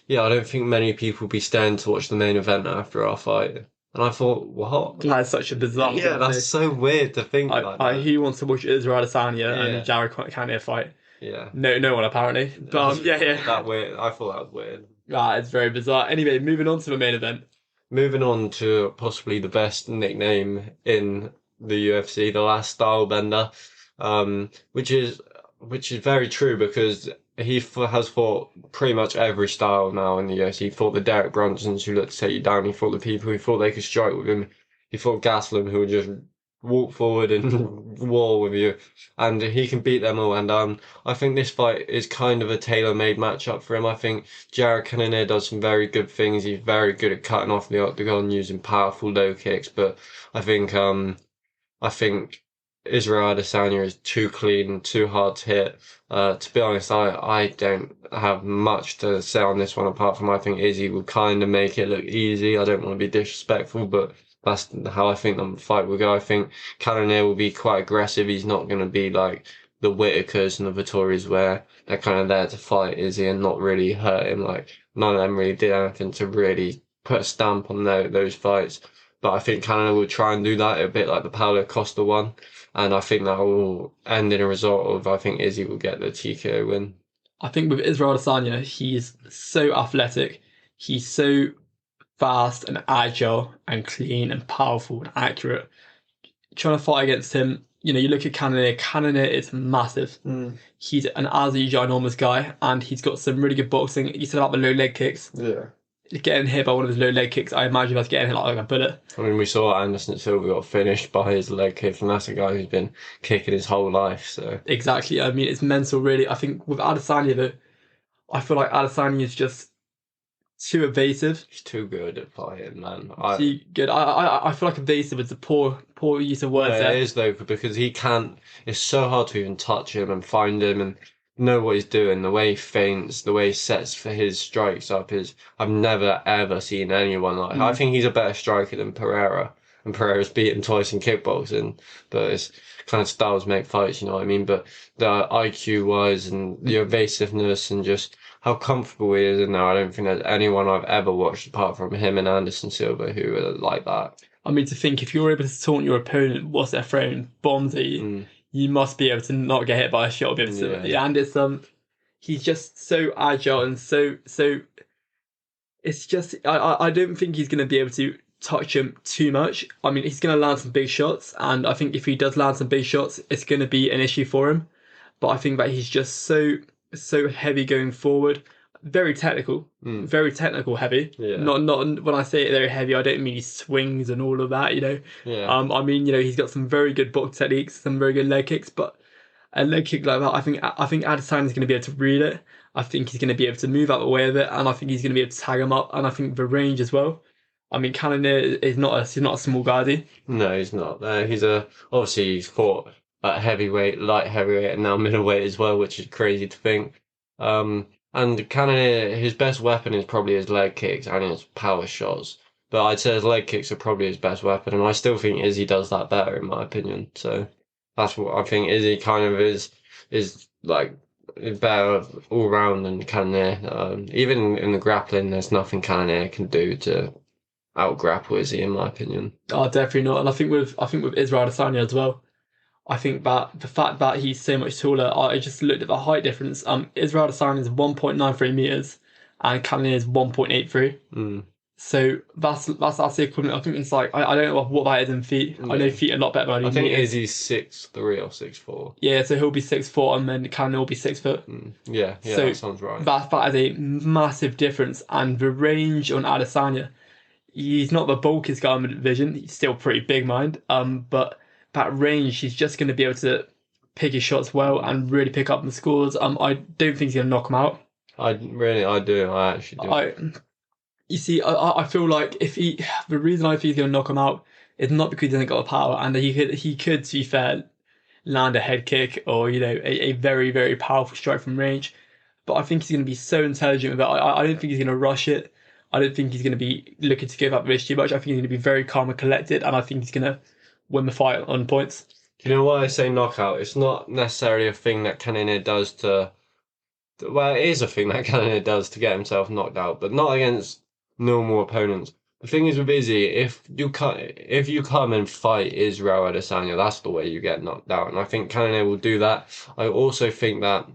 yeah, I don't think many people will be staying to watch the main event after our fight. And I thought, what? That's such a bizarre. Yeah, that's so weird to think like that. Who wants to watch Israel Adesanya and Jared Cannonier fight? Yeah. No one apparently. But yeah. That weird. I thought that was weird. It's very bizarre. Anyway, moving on to the main event. Moving on to possibly the best nickname in the UFC, the last style bender, which is very true because he has fought pretty much every style now in the UFC. He fought the Derek Brunsons who looked to take you down. He fought the people who thought they could strike with him. He fought Gaslam who would just walk forward and war with you, and he can beat them all. And I think this fight is kind of a tailor-made matchup for him. I think Jared Cannonier does some very good things. He's very good at cutting off the octagon using powerful low kicks, but I think Israel Adesanya is too clean, too hard to hit. To be honest, I don't have much to say on this one apart from I think Izzy will kind of make it look easy. I don't want to be disrespectful, but that's how I think the fight will go. I think Cannonier will be quite aggressive. He's not going to be like the Whitakers and the Vittorias where they're kind of there to fight Izzy and not really hurt him. Like none of them really did anything to really put a stamp on those fights. but I think Canada will try and do that a bit like the Paulo Costa one. And I think that will end in a result of, I think Izzy will get the TKO win. I think with Israel Adesanya, he's so athletic, he's so fast and agile and clean and powerful and accurate. Trying to fight against him, you look at Cannonier. Cannonier is massive. He's an absolutely ginormous guy, and he's got some really good boxing. You said about the low leg kicks. Yeah. Getting hit by one of his low leg kicks, I imagine that's getting hit like a bullet. I mean, we saw Anderson Silva got finished by his leg kick, and that's a guy who's been kicking his whole life. So exactly. I mean, it's mental, really. I think with Adesanya, though, I feel like Adesanya is just too evasive. He's too good at fighting, man. Too good. I feel like evasive is a poor use of words. Yeah, it is though, because he can't. It's so hard to even touch him and find him and know what he's doing. The way he feints, the way he sets for his strikes up is. I've never ever seen anyone like. I think he's a better striker than Pereira, and Pereira's beaten twice in kickboxing. But it's kind of styles make fights, you know what I mean? But the IQ wise and the evasiveness and just how comfortable he is in there, I don't think there's anyone I've ever watched apart from him and Anderson Silva who are like that. I mean, to think if you're able to taunt your opponent whilst they're throwing bombs at you, you must be able to not get hit by a shot. And it's he's just so agile and so. It's just I don't think he's going to be able to touch him too much. I mean, he's going to land some big shots, and I think if he does land some big shots, it's going to be an issue for him. But I think that he's just so heavy going forward. Very technical heavy. Yeah. Not when I say very heavy, I don't mean he swings and all of that, Yeah. I mean, he's got some very good box techniques, some very good leg kicks, but a leg kick like that, I think Adesanya is going to be able to read it. I think he's going to be able to move out the way of it, and I think he's going to be able to tag him up, and I think the range as well. I mean, Cannonier is not a small guy, is he? No, he's not. Obviously he's fought at heavyweight, light heavyweight, and now middleweight as well, which is crazy to think. And Cannonier, his best weapon is probably his leg kicks and his power shots. But I'd say his leg kicks are probably his best weapon, and I still think Izzy does that better, in my opinion. So that's what I think. Izzy kind of is like better all round than Cannonier. Even in the grappling, there's nothing Cannonier can do to out grapple Izzy, in my opinion. Oh, definitely not. And I think with Israel Adesanya as well. I think that the fact that he's so much taller, I just looked at the height difference. Israel Adesanya is 1.93 meters, and Cannonier is 1.83. So that's the equivalent. I think it's like I don't know what that is in feet. Yeah. I know feet a lot better than I do. I think Izzy's 6'3" or 6'4". Yeah, so he'll be 6'4", and then Cannonier will be 6 foot. Yeah, so that sounds right. That is a massive difference, and the range on Adesanya. He's not the bulkiest guy in the division. He's still pretty big, mind. But that range, he's just going to be able to pick his shots well and really pick up the scores. I don't think he's going to knock him out. I do. I actually do. You see, I feel like the reason I think he's going to knock him out is not because he doesn't got the power, and he could, to be fair, land a head kick or a very, very powerful strike from range. But I think he's going to be so intelligent with it. I don't think he's going to rush it. I don't think he's going to be looking to give up risk too much. I think he's going to be very calm and collected, and I think he's going to win the fight on points. Do you know why I say knockout? It's not necessarily a thing that Cannonier does to... Well, it is a thing that Cannonier does to get himself knocked out, but not against normal opponents. The thing is with Izzy, if you come and fight Israel Adesanya, that's the way you get knocked out, and I think Cannonier will do that. I also think that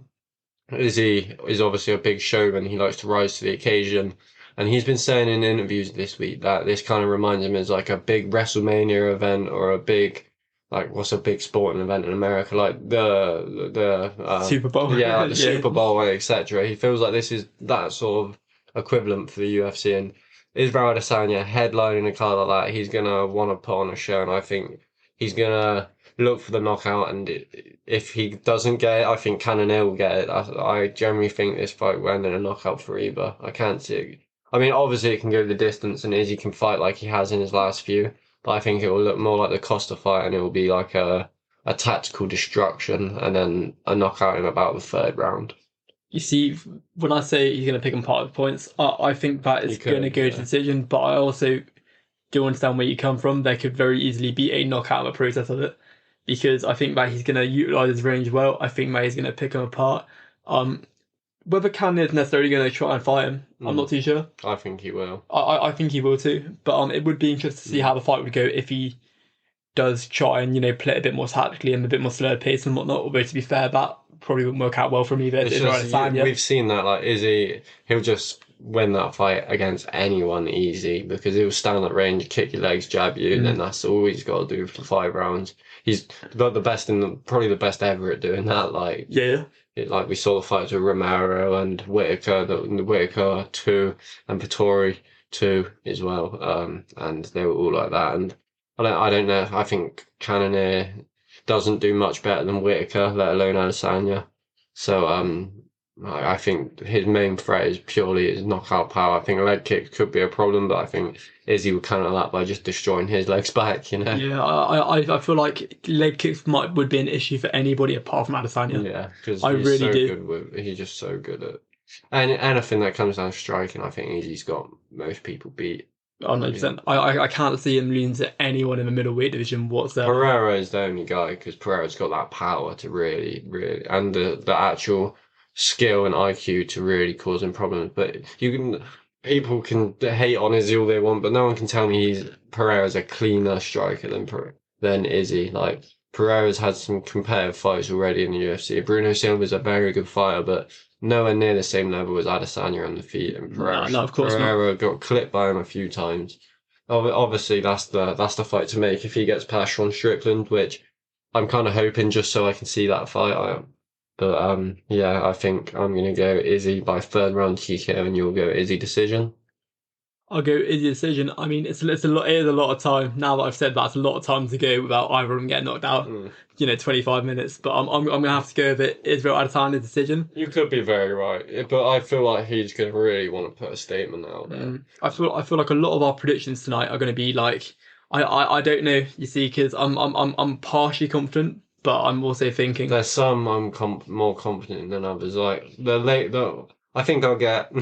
Izzy is obviously a big showman. He likes to rise to the occasion. And he's been saying in interviews this week that this kind of reminds him as like a big WrestleMania event or a big, like, what's a big sporting event in America? Like the Super Bowl. Yeah, like the Super Bowl, etc. He feels like this is that sort of equivalent for the UFC. And Israel Adesanya headlining a card like that, he's going to want to put on a show. And I think he's going to look for the knockout. And if he doesn't get it, I think Cannonier will get it. I generally think this fight will end in a knockout for either. I can't see it. I mean, obviously it can go the distance and Izzy can fight like he has in his last few, but I think it will look more like the Costa fight and it will be like a tactical destruction and then a knockout in about the third round. You see, when I say he's going to pick him apart with points, I think that is going to go to decision, but I also do understand where you come from. There could very easily be a knockout in the process of it, because I think that he's going to utilise his range well. I think that he's going to pick him apart. Whether Can is necessarily going to try and fight him, I'm not too sure. I think he will. I think he will too. But it would be interesting to see how the fight would go if he does try and play it a bit more tactically and a bit more slower pace and whatnot. Although to be fair, that probably wouldn't work out well for me. It's just, we've seen that, like, he'll just win that fight against anyone easy because he'll stand at range, kick your legs, jab you, and then that's all he's got to do for 5 rounds. He's got the best probably the best ever at doing that. Like, yeah. Like we saw the fights with Romero and Whitaker, the Whitaker 2 and Vittori 2 as well. And they were all like that. And I don't know. I think Cannonier doesn't do much better than Whitaker, let alone Adesanya. So I think his main threat is purely his knockout power. I think leg kicks could be a problem, but I think Izzy would counter that by just destroying his legs back. Yeah, I feel like leg kicks would be an issue for anybody apart from Adesanya. Yeah, because he's just so good at anything that comes down to striking. I think Izzy's got most people beat. 100%. I can't see him losing to anyone in the middleweight division whatsoever. Pereira is the only guy because Pereira's got that power to really, and the actual skill and IQ to really cause him problems. But people can hate on Izzy all they want, but no one can tell me Pereira's a cleaner striker than Izzy. Like, Pereira's had some competitive fights already in the UFC. Bruno Silva's a very good fighter, but nowhere near the same level as Adesanya on the feet and Pereira. No, of course Pereira not. got clipped by him a few times. Obviously, that's the fight to make if he gets past Sean Strickland, which I'm kind of hoping just so I can see that fight. But yeah, I think I'm gonna go Izzy by 3rd round TKO, and you'll go Izzy decision. I'll go Izzy decision. I mean, it is a lot of time. Now that I've said that, it's a lot of time to go without either of them getting knocked out. 25 minutes. But I'm gonna have to go with it. Israel Adesanya decision. You could be very right, but I feel like he's gonna really want to put a statement out there. I feel like a lot of our predictions tonight are going to be like, I don't know. You see, because I'm partially confident, but I'm also thinking there's some I'm more confident than others. Like I think I'll get.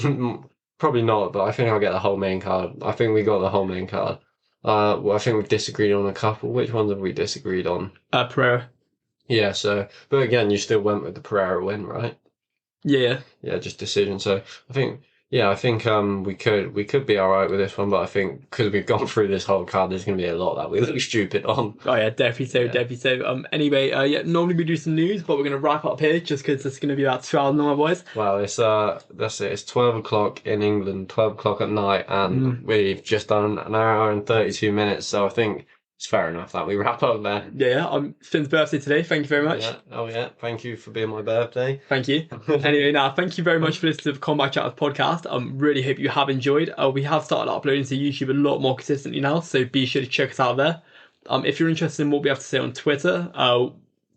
Probably not, but I think I'll get the whole main card. I think we got the whole main card. Well, I think we've disagreed on a couple. Which ones have we disagreed on? Pereira. Yeah, but again, you still went with the Pereira win, right? Yeah. Yeah, just decision. So I think we could be all right with this one, but I think because we've gone through this whole card, there's going to be a lot that we look stupid on. Oh yeah, definitely so, definitely so. Anyway, normally we do some news, but we're going to wrap up here just because it's going to be about 2 hours now, boys. Well, that's it. It's 12 o'clock in England, 12 o'clock at night, and we've just done an hour and 32 minutes. So I think it's fair enough that we wrap up there. Yeah, Finn's birthday today. Thank you very much. Yeah. Oh yeah, thank you for being my birthday. Thank you. Anyway, thank you very much for listening to the Combat Chatters podcast. Really hope you have enjoyed. We have started uploading to YouTube a lot more consistently now, so be sure to check us out there. If you're interested in what we have to say on Twitter,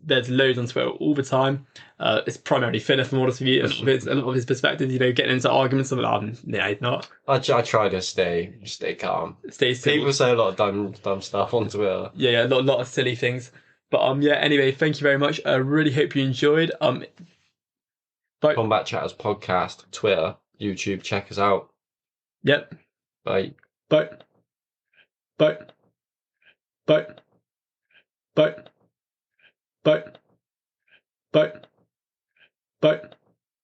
there's loads on Twitter all the time. It's primarily Finn, from honest with you, and a lot of his perspective, getting into arguments. He's not. I try to stay calm. Stay silly. People say a lot of dumb stuff on Twitter. Yeah, a lot of silly things. But anyway, thank you very much. I really hope you enjoyed. Bye. Combat Chatters podcast, Twitter, YouTube, check us out. Yep. Bye. Bye. Bye. Bye. Bye. Bye. Bye. Bye.